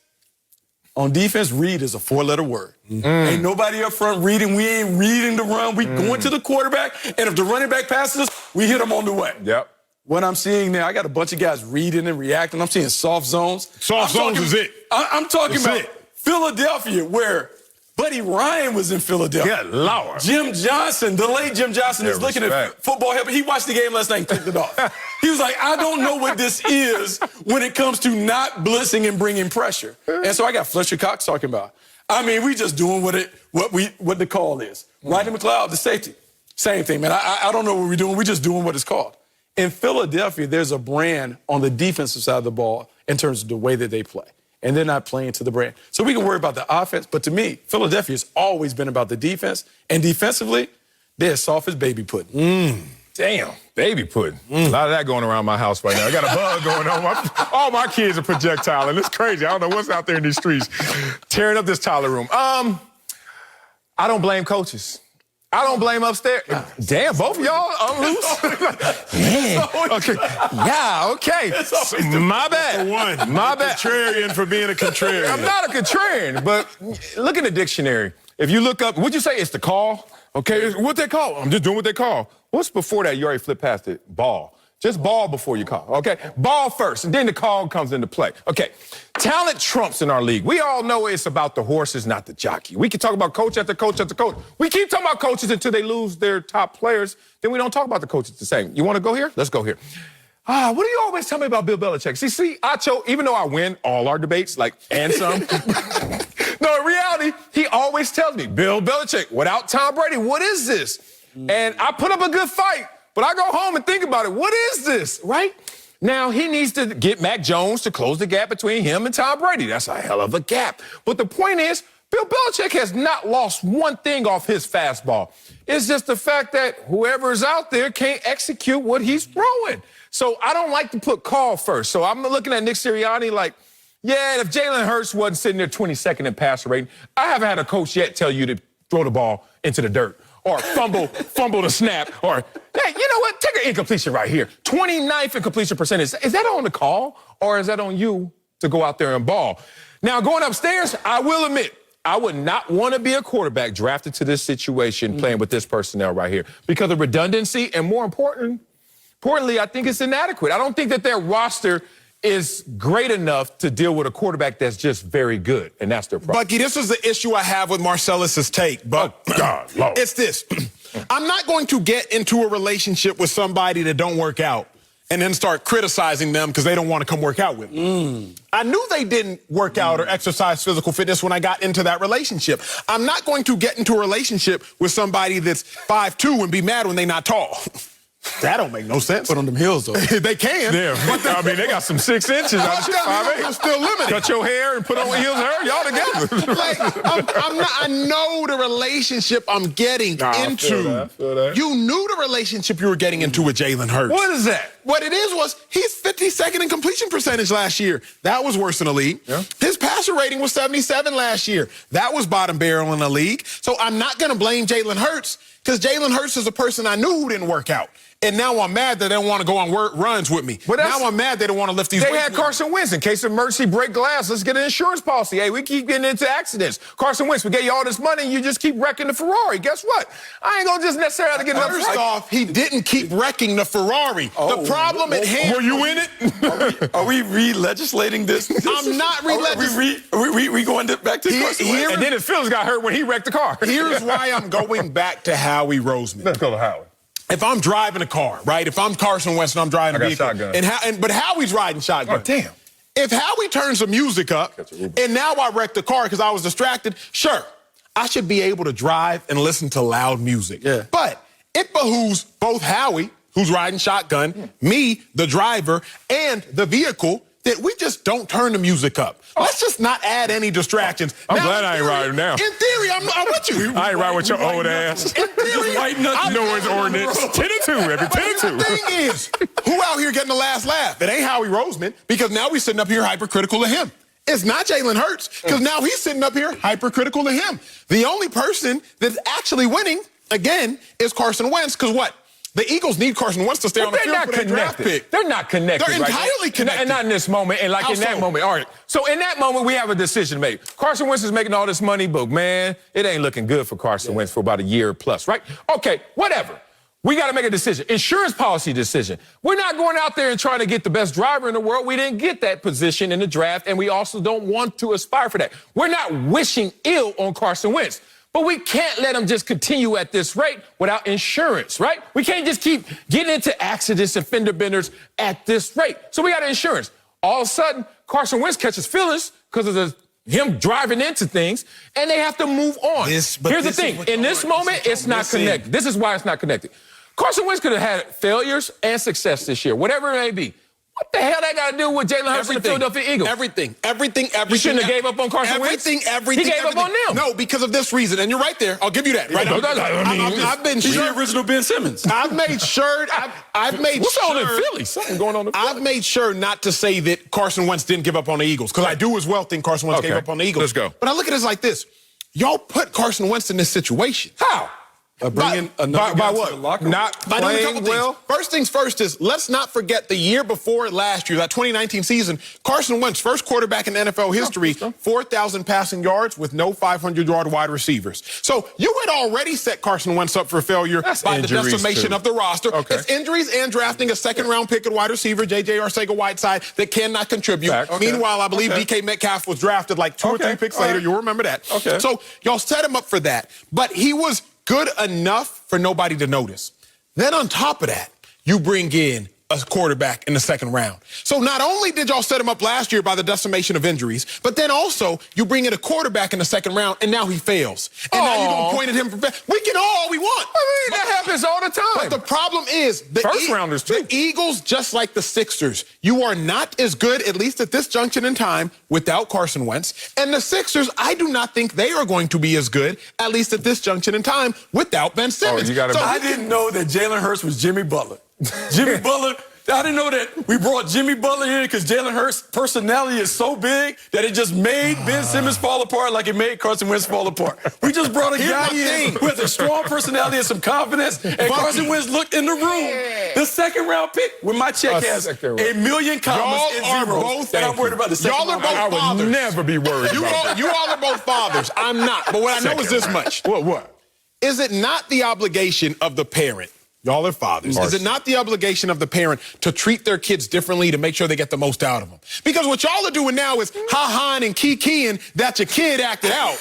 read is a 4-letter word. Ain't nobody up front reading. We ain't reading the run. We going to the quarterback, and if the running back passes us, we hit him on the way. Yep. What I'm seeing now, I got a bunch of guys reading and reacting. I'm seeing soft zones. Soft zones is it. I'm talking That's about it. Philadelphia, where Buddy Ryan was in Philadelphia. Yeah, Lord. Jim Johnson, the late Jim Johnson, is looking at football help. He watched the game last night and clicked it off. He was like, I don't know what this is when it comes to not blitzing and bringing pressure. And so I got Fletcher Cox talking about. I mean, we just doing what the call is. Rodney McLeod, the safety, same thing, man. I don't know what we're doing. We're just doing what it's called. In Philadelphia, there's a brand on the defensive side of the ball in terms of the way that they play. And they're not playing to the brand. So we can worry about the offense. But to me, Philadelphia's always been about the defense. And defensively, they're as soft as baby pudding. Damn, baby pudding. A lot of that going around my house right now. I got a bug going on. All my kids are projectiling. It's crazy. I don't know what's out there in these streets. Tearing up this Tyler room. I don't blame coaches. I don't blame upstairs. Damn, both of y'all are loose. Man. Okay. Yeah, okay. My bad. My bad. Contrarian for being a contrarian. I'm not a contrarian, but look in the dictionary. If you look up, would you say it's the call? Okay, what they call? I'm just doing what they call. What's before that? You already flipped past it. Ball. Just ball before you call, okay? Ball first, and then the call comes into play. Okay, talent trumps in our league. We all know it's about the horses, not the jockey. We can talk about coach after coach after coach. We keep talking about coaches until they lose their top players. Then we don't talk about the coaches the same. You want to go here? Let's go here. What do you always tell me about Bill Belichick? See, Acho, even though I win all our debates, and some, no, in reality, he always tells me, Bill Belichick, without Tom Brady, what is this? And I put up a good fight. But I go home and think about it. What is this, right? Now, he needs to get Mac Jones to close the gap between him and Tom Brady. That's a hell of a gap. But the point is, Bill Belichick has not lost one thing off his fastball. It's just the fact that whoever's out there can't execute what he's throwing. So I don't like to put call first. So I'm looking at Nick Sirianni like, yeah, if Jalen Hurts wasn't sitting there 22nd in passer rating, I haven't had a coach yet tell you to throw the ball into the dirt or fumble the snap or, hey, you know what? Take an incompletion right here. 29th in completion percentage. Is that on the call or is that on you to go out there and ball? Now, going upstairs, I will admit, I would not want to be a quarterback drafted to this situation playing with this personnel right here because of redundancy and more importantly, I think it's inadequate. I don't think that their roster is great enough to deal with a quarterback that's just very good, and that's their problem. Bucky, this is the issue I have with Marcellus's take, but God, Lord. It's this. I'm not going to get into a relationship with somebody that don't work out and then start criticizing them because they don't want to come work out with me. I knew they didn't work out or exercise physical fitness when I got into that relationship. I'm not going to get into a relationship with somebody that's 5'2" and be mad when they're not tall. That don't make no sense. Put on them heels, though. They can. Yeah, I mean, they got some 6 inches. I'm still limited. Cut your hair and put on heels her, y'all together. Like, I know the relationship I'm getting into. I feel that. You knew the relationship you were getting into with Jalen Hurts. What is that? What it is was he's 52nd in completion percentage last year. That was worse in the league. Yeah. His passer rating was 77 last year. That was bottom barrel in the league. So I'm not going to blame Jalen Hurts because Jalen Hurts is a person I knew who didn't work out. And now I'm mad that they don't want to go on runs with me. Now I'm mad they don't want to lift these weights. They had Carson Wentz. In case of emergency, break glass. Let's get an insurance policy. Hey, we keep getting into accidents. Carson Wentz, we gave you all this money and you just keep wrecking the Ferrari. Guess what? I ain't going to just necessarily have to get another First off, he didn't keep wrecking the Ferrari. The problem at hand... Were you in it? Are we re-legislating this? I'm not re-legislating. Are we going back to Carson Wentz? And then his feelings got hurt when he wrecked the car. Here's why I'm going back to Howie Roseman. Let's go to Howie. If I'm driving a car, right? If I'm Carson Wentz and I'm driving a vehicle, shotgun. but Howie's riding shotgun. Oh, damn. If Howie turns the music up and now I wrecked the car because I was distracted, sure, I should be able to drive and listen to loud music. Yeah. But it behooves both Howie, who's riding shotgun, me, the driver, and the vehicle that we just don't turn the music up. Let's just not add any distractions. I'm glad I ain't riding now. In theory, I'm with you. I ain't riding with your old ass. In theory, Noise ordinance. 10 to 2, every 10 to 2. The thing is, who out here getting the last laugh? It ain't Howie Roseman, because now we sitting up here hypercritical of him. It's not Jalen Hurts, because now he's sitting up here hypercritical of him. The only person that's actually winning, again, is Carson Wentz, because what? The Eagles need Carson Wentz to stay on the field for their draft pick. They're not connected. They're entirely connected. And not in this moment. And like in that moment. All right. So in that moment, we have a decision to make. Carson Wentz is making all this money, but man, it ain't looking good for Carson Wentz for about a year plus, right? Okay, whatever. We got to make a decision. Insurance policy decision. We're not going out there and trying to get the best driver in the world. We didn't get that position in the draft, and we also don't want to aspire for that. We're not wishing ill on Carson Wentz. But we can't let him just continue at this rate without insurance, right? We can't just keep getting into accidents and fender benders at this rate. So we got insurance. All of a sudden, Carson Wentz catches feelings because of him driving into things, and they have to move on. Here's the thing. In this moment, it's not connected. This is why it's not connected. Carson Wentz could have had failures and success this year, whatever it may be. What the hell that got to do with Jalen Hurts and the Philadelphia Eagles? Everything. You shouldn't have gave up on Carson Wentz? Everything. He gave up on them. No, because of this reason. And you're right there. I'll give you that. Right? I've been He's sure. the original Ben Simmons. I've made sure. What's on in Philly? Something going on in Philly. I've made sure not to say that Carson Wentz didn't give up on the Eagles, because I do as well think Carson Wentz gave up on the Eagles. Let's go. But I look at it like this. Y'all put Carson Wentz in this situation. How? Bringing another guy by what? to the locker room. Not By doing a playing couple well? things. First things first is, let's not forget the year before last year, that 2019 season, Carson Wentz, first quarterback in NFL history, 4,000 passing yards with no 500-yard wide receivers. So you had already set Carson Wentz up for failure by the decimation of the roster. It's injuries and drafting a second-round pick at wide receiver, J.J. Arcega-Whiteside, that cannot contribute. Meanwhile, I believe DK Metcalf was drafted like 2 or 3 picks later. You'll remember that. So y'all set him up for that. But he was good enough for nobody to notice. Then on top of that, you bring in a quarterback in the second round. So not only did y'all set him up last year by the decimation of injuries, but then also you bring in a quarterback in the second round, and now he fails. And now you're going to point at him for we can all we want. I mean, that happens all the time. But the problem is First rounders, too. The Eagles, just like the Sixers, you are not as good, at least at this junction in time, without Carson Wentz. And the Sixers, I do not think they are going to be as good, at least at this junction in time, without Ben Simmons. I didn't know that Jalen Hurts was Jimmy Butler. Jimmy Butler, I didn't know that we brought Jimmy Butler in because Jalen Hurts' personality is so big that it just made Ben Simmons fall apart like it made Carson Wentz fall apart. We just brought a guy in who has a strong personality and some confidence, and Carson Wentz looked in the room. The second round pick, when my check has a million commas and zeros, and I'm worried about the second round pick. I would never be worried about that. You all are both fathers. I'm not. But what I know is this much. What? Is it not the obligation of the parent? Y'all are fathers. Is it not the obligation of the parent to treat their kids differently to make sure they get the most out of them? Because what y'all are doing now is ha-haing and kikiing that your kid acted out.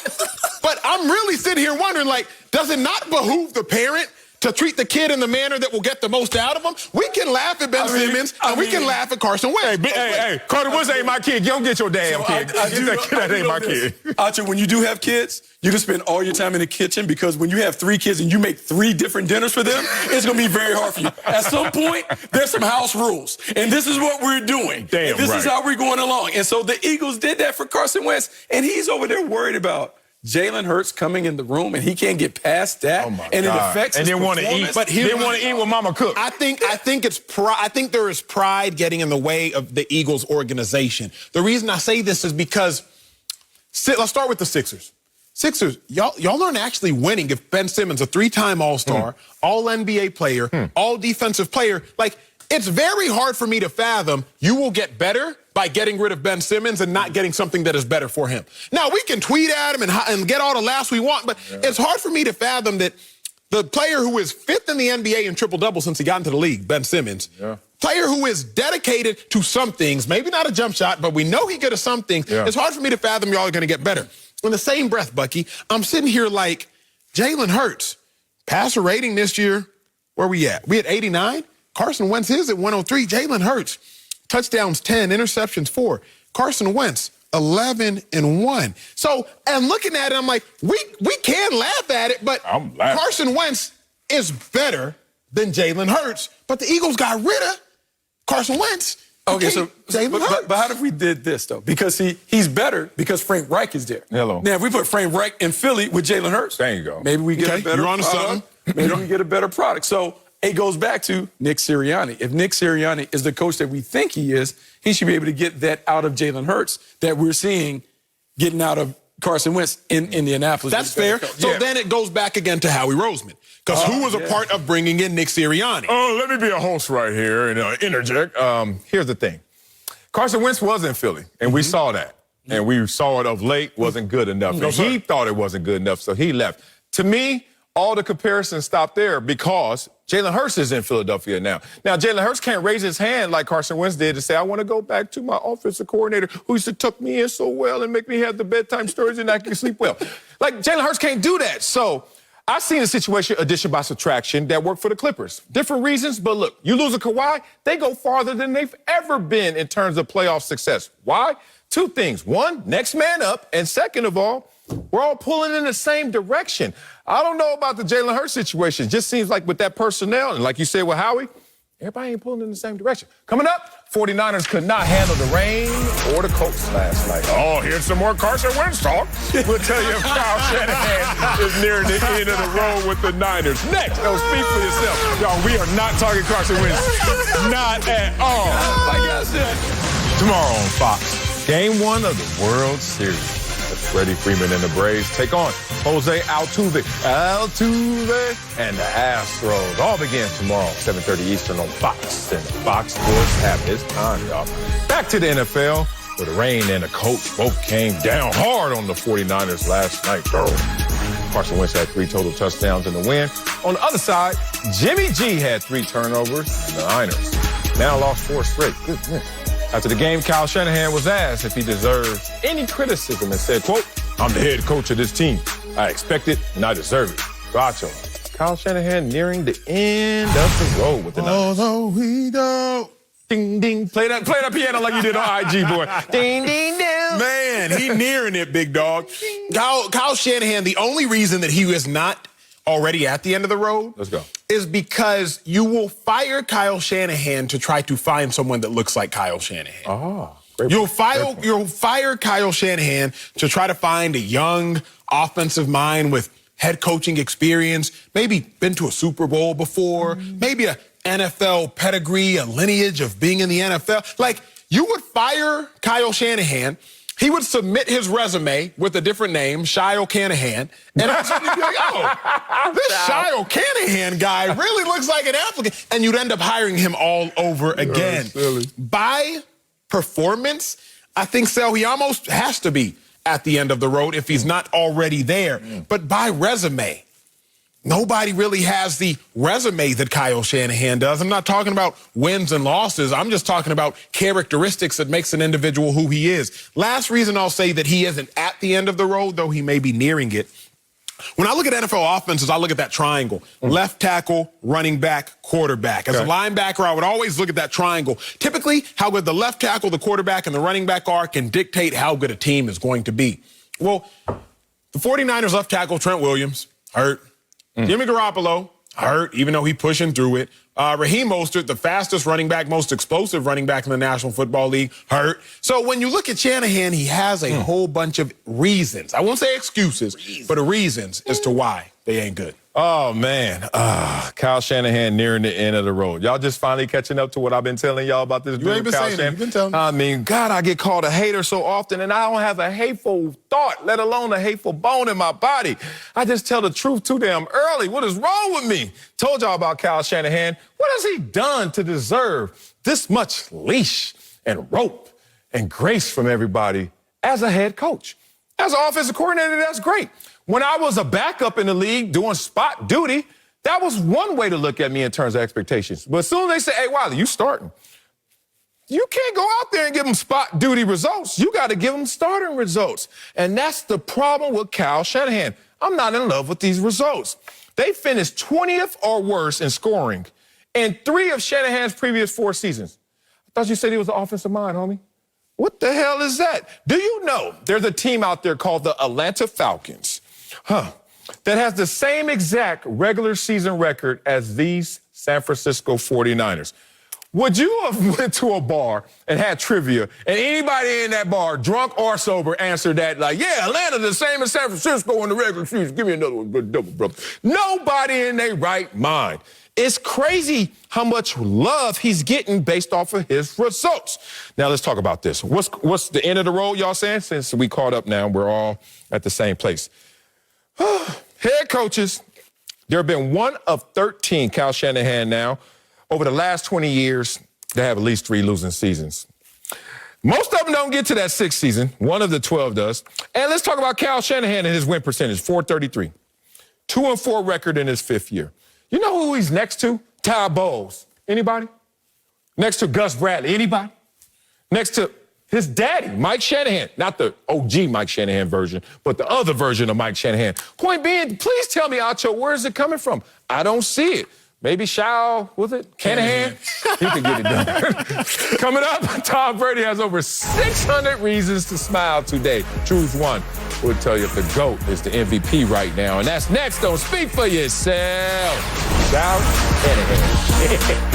But I'm really sitting here wondering, like, does it not behoove the parent to treat the kid in the manner that will get the most out of them? We can laugh at Ben Simmons, and we can laugh at Carson Wentz. Hey, Carter Wentz ain't my kid. You don't get your damn kid. That ain't my kid. Archer, when you do have kids, you can spend all your time in the kitchen because when you have 3 kids and you make 3 different dinners for them, it's going to be very hard for you. At some point, there's some house rules, and this is what we're doing. Damn, this is how we're going along. And so the Eagles did that for Carson Wentz, and he's over there worried about Jalen Hurts coming in the room, and he can't get past that, and it affects his performance. But they want to eat what Mama cooked. I think it's I think there is pride getting in the way of the Eagles organization. The reason I say this is because let's start with the Sixers. Sixers, y'all aren't actually winning if Ben Simmons, a 3-time All-Star, All-NBA player, All-Defensive player, like, it's very hard for me to fathom you will get better by getting rid of Ben Simmons and not getting something that is better for him. Now, we can tweet at him and get all the laughs we want, but it's hard for me to fathom that the player who is 5th in the NBA in triple-double since he got into the league, Ben Simmons, player who is dedicated to some things, maybe not a jump shot, but we know he good at some things, it's hard for me to fathom y'all are going to get better. In the same breath, Bucky, I'm sitting here like, Jalen Hurts, passer rating this year, where we at? We at 89? Carson Wentz is at 103. Jalen Hurts, touchdowns 10, interceptions 4. Carson Wentz, 11-1. So, and looking at it, I'm like, we can laugh at it, but Carson Wentz is better than Jalen Hurts. But the Eagles got rid of Carson Wentz. Okay, but how if we did this, though? Because he's better because Frank Reich is there. Hello. Now, if we put Frank Reich in Philly with Jalen Hurts, there you go. Maybe we get a better you're onto product. Maybe we get a better product. So it goes back to Nick Sirianni. If Nick Sirianni is the coach that we think he is, he should be able to get that out of Jalen Hurts that we're seeing getting out of Carson Wentz in Indianapolis. That's fair. So then it goes back again to Howie Roseman. Because who was a part of bringing in Nick Sirianni? Oh, let me be a host right here and interject. Here's the thing. Carson Wentz was in Philly, and we saw that. And we saw it of late wasn't good enough. And he thought it wasn't good enough, so he left. To me, all the comparisons stop there because Jalen Hurts is in Philadelphia now. Now, Jalen Hurts can't raise his hand like Carson Wentz did to say, I want to go back to my offensive coordinator who used to tuck me in so well and make me have the bedtime stories and I can sleep well. Like, Jalen Hurts can't do that. So I've seen a situation, addition by subtraction, that worked for the Clippers. Different reasons, but look, you lose a Kawhi, they go farther than they've ever been in terms of playoff success. Why? 2 things. 1, next man up, and second of all, we're all pulling in the same direction. I don't know about the Jalen Hurts situation. It just seems like with that personnel, and like you said with Howie, everybody ain't pulling in the same direction. Coming up, 49ers could not handle the rain or the Colts last night. Oh, here's some more Carson Wentz talk. We'll tell you if Kyle Shanahan is nearing the end of the road with the Niners. Next, speak for yourself. Y'all, we are not talking Carson Wentz. Not at all. Like I said. Tomorrow on Fox, Game 1 of the World Series. Freddie Freeman and the Braves take on Jose Altuve and the Astros. All begins tomorrow, 7:30 Eastern on Fox and Fox Sports app. It's time, y'all. Back to the NFL, where the rain and the coach both came down hard on the 49ers last night. Carson Wentz had 3 total touchdowns in the win. On the other side, Jimmy G had 3 turnovers, and the Niners now lost 4 straight. Goodness. After the game, Kyle Shanahan was asked if he deserves any criticism and said, quote, I'm the head coach of this team. I expect it and I deserve it. Gotcha. Kyle Shanahan nearing the end of the road with the Niners. Although we don't. Ding, ding. Play that piano like you did on IG, boy. Ding, ding, ding. Man, he nearing it, big dog. Kyle Shanahan, the only reason that he is not already at the end of the road Let's go. is because you will fire Kyle Shanahan to try to find someone that looks like Kyle Shanahan. Oh, great You'll point. fire Kyle Shanahan to try to find a young offensive mind with head coaching experience, maybe been to a Super Bowl before, maybe a NFL pedigree, a lineage of being in the NFL. Like, you would fire Kyle Shanahan. He would submit his resume with a different name, Shia O'Canahan, and you'd be like, oh, this Shia O'Canahan guy really looks like an applicant, and you'd end up hiring him all over again. By performance, I think he almost has to be at the end of the road if he's not already there. But by resume, nobody really has the resume that Kyle Shanahan does. I'm not talking about wins and losses. I'm just talking about characteristics that makes an individual who he is. Last reason I'll say that he isn't at the end of the road, though he may be nearing it. When I look at NFL offenses, I look at that triangle. Left tackle, running back, quarterback. As a linebacker, I would always look at that triangle. Typically, how good the left tackle, the quarterback, and the running back are can dictate how good a team is going to be. Well, the 49ers left tackle, Trent Williams, hurt. Jimmy Garoppolo, hurt, even though he's pushing through it. Raheem Mostert, the fastest running back, most explosive running back in the National Football League, hurt. So when you look at Shanahan, he has a whole bunch of reasons. I won't say excuses, but reasons as to why they ain't good. Oh, man. Kyle Shanahan nearing the end of the road. Y'all just finally catching up to what I've been telling y'all about this dude, ain't been Kyle saying it. Shanahan. You've been telling me. I mean, God, I get called a hater so often, and I don't have a hateful thought, let alone a hateful bone in my body. I just tell the truth too damn early. What is wrong with me? Told y'all about Kyle Shanahan. What has he done to deserve this much leash and rope and grace from everybody as a head coach? As an offensive coordinator, that's great. When I was a backup in the league doing spot duty, that was one way to look at me in terms of expectations. But as soon as they say, hey, Wiley, you starting, you can't go out there and give them spot duty results. You got to give them starting results. And that's the problem with Kyle Shanahan. I'm not in love with these results. They finished 20th or worse in scoring in 3 of Shanahan's previous 4 seasons. I thought you said he was an offensive mind, homie. What the hell is that? Do you know there's a team out there called the Atlanta Falcons, that has the same exact regular season record as these San Francisco 49ers? Would you have went to a bar and had trivia, and anybody in that bar, drunk or sober, answered that like, yeah, Atlanta the same as San Francisco in the regular season. Give me another one, double, brother. Nobody in their right mind. It's crazy how much love he's getting based off of his results. Now, let's talk about this. What's the end of the road, y'all saying? Since we caught up now, we're all at the same place. Head coaches, there have been 1 of 13, Kyle Shanahan now, over the last 20 years that have at least 3 losing seasons. Most of them don't get to that 6th season. 1 of the 12 does. And let's talk about Kyle Shanahan and his win percentage, .433. 2-4 record in his 5th year. You know who he's next to? Ty Bowles. Anybody? Next to Gus Bradley. Anybody? Next to his daddy, Mike Shanahan. Not the OG Mike Shanahan version, but the other version of Mike Shanahan. Point being, please tell me, Acho, where is it coming from? I don't see it. Maybe Shao, was it? Shanahan? He can get it done. Coming up, Tom Brady has over 600 reasons to smile today. Choose one. We'll tell you if the GOAT is the MVP right now. And that's next on Speak for Yourself. Shao Shanahan.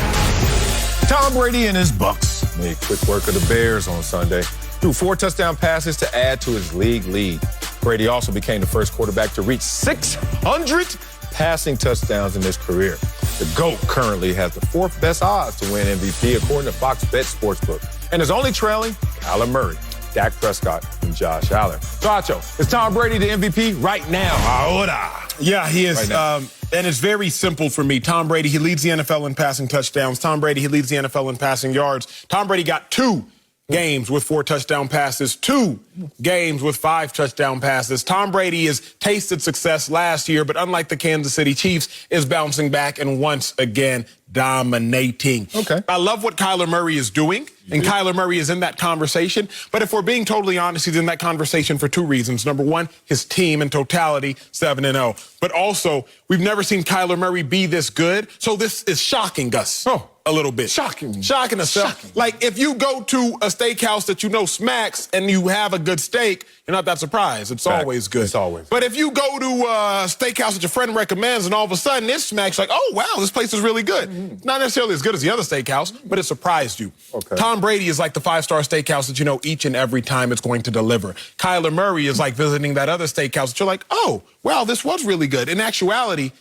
Tom Brady and his Bucks made quick work of the Bears on Sunday. Threw 4 touchdown passes to add to his league lead. Brady also became the first quarterback to reach 600 passing touchdowns in his career. The GOAT currently has the 4th best odds to win MVP according to Fox Bet Sportsbook, and is only trailing Kyler Murray, Dak Prescott, and Josh Allen. So, Acho, is Tom Brady the MVP right now? Ahora. Yeah, he is. Right And it's very simple for me. Tom Brady, he leads the NFL in passing touchdowns. Tom Brady, he leads the NFL in passing yards. Tom Brady got 2 games with 4 touchdown passes, 2 games with 5 touchdown passes. Tom Brady has tasted success last year, but unlike the Kansas City Chiefs, is bouncing back and once again dominating. Okay. I love what Kyler Murray is doing, and Kyler Murray is in that conversation. But if we're being totally honest, he's in that conversation for 2 reasons. Number one, his team in totality, 7-0. But also, we've never seen Kyler Murray be this good, so this is shocking us. A little bit. Shocking us. Shocking. Like, if you go to a steakhouse that you know smacks and you have a good steak, you're not that surprised. It's always good. It's always. But if you go to a steakhouse that your friend recommends and all of a sudden it smacks, like, oh, wow, this place is really good. It's not necessarily as good as the other steakhouse, but it surprised you. Okay. Tom Brady is like the 5-star steakhouse that you know each and every time it's going to deliver. Kyler Murray is like visiting that other steakhouse that you're like, oh, wow, this was really good. In actuality,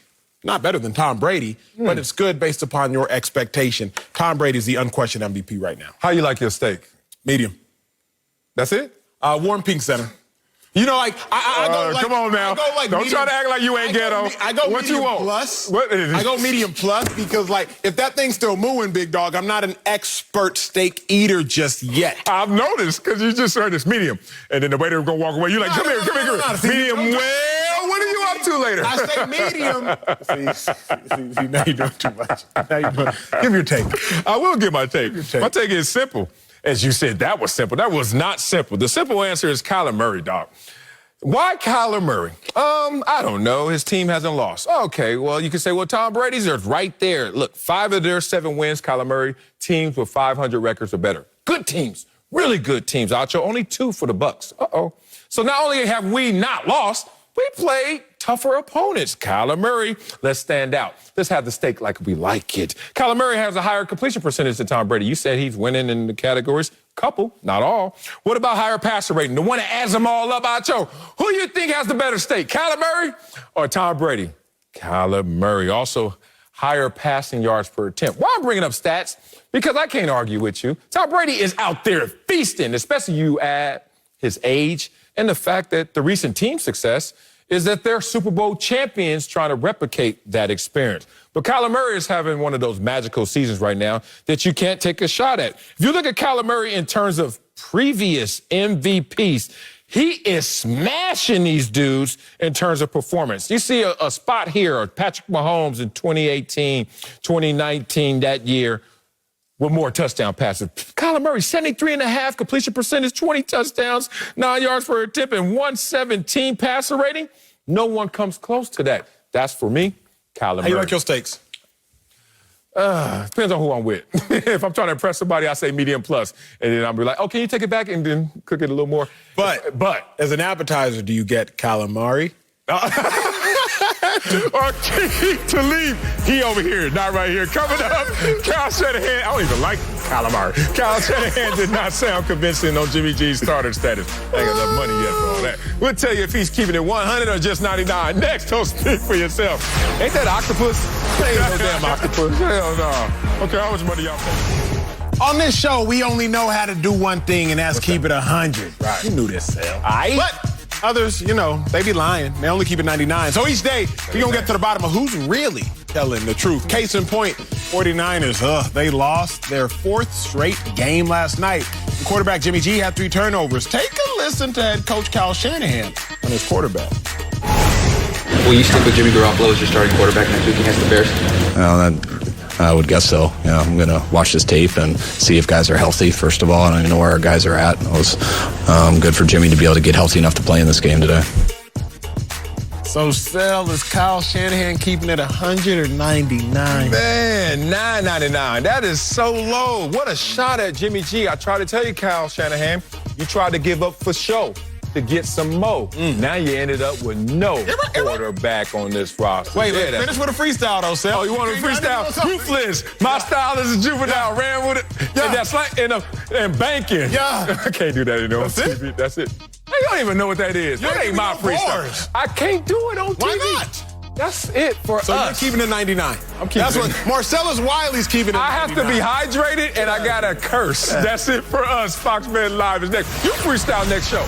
not better than Tom Brady, but it's good based upon your expectation. Tom Brady is the unquestioned MVP right now. How you like your steak? Medium. That's it? Warm pink center. You know, like, I go like... Come on now. I go like Don't medium, try to act like you ain't ghetto. I go what medium you want? plus. What is it? I go medium plus because, like, if that thing's still mooing, big dog, I'm not an expert steak eater just yet. I've noticed, because you just heard this medium. And then the waiter going to walk away. You're like, come here. Medium well. What are you up to later? I say medium. See, now you're doing too much. Give your take. I will give my take. take. My take is simple. As you said, that was simple. That was not simple. The simple answer is Kyler Murray, dog. Why Kyler Murray? I don't know. His team hasn't lost. Okay, well, you can say, well, Tom Brady's are right there. Look, 5 of their 7 wins, Kyler Murray, teams with 500 records or better. Good teams. Really good teams, Acho. Only 2 for the Bucks. Uh-oh. So not only have we not lost, we played tougher opponents. Kyler Murray, let's stand out. Let's have the steak like we like it. Kyler Murray has a higher completion percentage than Tom Brady. You said he's winning in the categories. Couple, not all. What about higher passer rating? The one that adds them all up, Acho. Who you think has the better steak, Kyler Murray or Tom Brady? Kyler Murray. Also, higher passing yards per attempt. Why I'm bringing up stats? Because I can't argue with you. Tom Brady is out there feasting, especially you add his age and the fact that the recent team success is that they're Super Bowl champions trying to replicate that experience. But Kyler Murray is having one of those magical seasons right now that you can't take a shot at. If you look at Kyler Murray in terms of previous MVPs, he is smashing these dudes in terms of performance. You see a spot here of Patrick Mahomes in 2018, 2019, that year, with more touchdown passes. Kyler Murray, 73.5 completion percentage, 20 touchdowns, 9 yards per attempt, and 117 passer rating. No one comes close to that. That's for me, Kyler Murray. How you like your steaks? Depends on who I'm with. If I'm trying to impress somebody, I say medium plus. And then I'll be like, oh, can you take it back and then cook it a little more? But as an appetizer, do you get calamari? Or to leave, he over here, not right here. Coming up, Kyle Shanahan. I don't even like calamari. Kyle Shanahan did not sound convincing on Jimmy G's starter status. I ain't got enough money yet for all that. We'll tell you if he's keeping it 100 or just 99. Next, don't speak for yourself. Ain't that octopus? Ain't no damn octopus. Hell no. Okay, how much money y'all pay? On this show, we only know how to do one thing, and that's keep it 100. Right. You knew this, Sal. All right. But others, you know, they be lying. They only keep it 99. So each day, we're going to get to the bottom of who's really telling the truth. Case in point, 49ers, they lost their 4th straight game last night. The quarterback Jimmy G had 3 turnovers. Take a listen to head coach Kyle Shanahan on his quarterback. Will you stick with Jimmy Garoppolo as your starting quarterback next week against the Bears? I would guess so. You know, I'm going to watch this tape and see if guys are healthy, first of all. I don't even know where our guys are at. It was good for Jimmy to be able to get healthy enough to play in this game today. So, Sal, is Kyle Shanahan keeping it 100 or 99? Man, $9.99. That is so low. What a shot at Jimmy G. I tried to tell you, Kyle Shanahan, you tried to give up for show to get some mo. Now you ended up with no quarterback on this roster. Wait, finish with a freestyle, though, Sal. Oh, you want a freestyle? Ruthless. My style is a juvenile. Ran with it. Yeah. And that's like and banking. Yeah. I can't do that anymore. That's it? That's it. You don't even know what that is. That ain't my freestyle. Bars. I can't do it on TV. Why not? That's it for So us. you're keeping it 99. I'm keeping That's it. what Marcellus Wiley's keeping it. I have to 99. be hydrated and I gotta curse. That's it for us. Fox Men Live is next. You freestyle next show.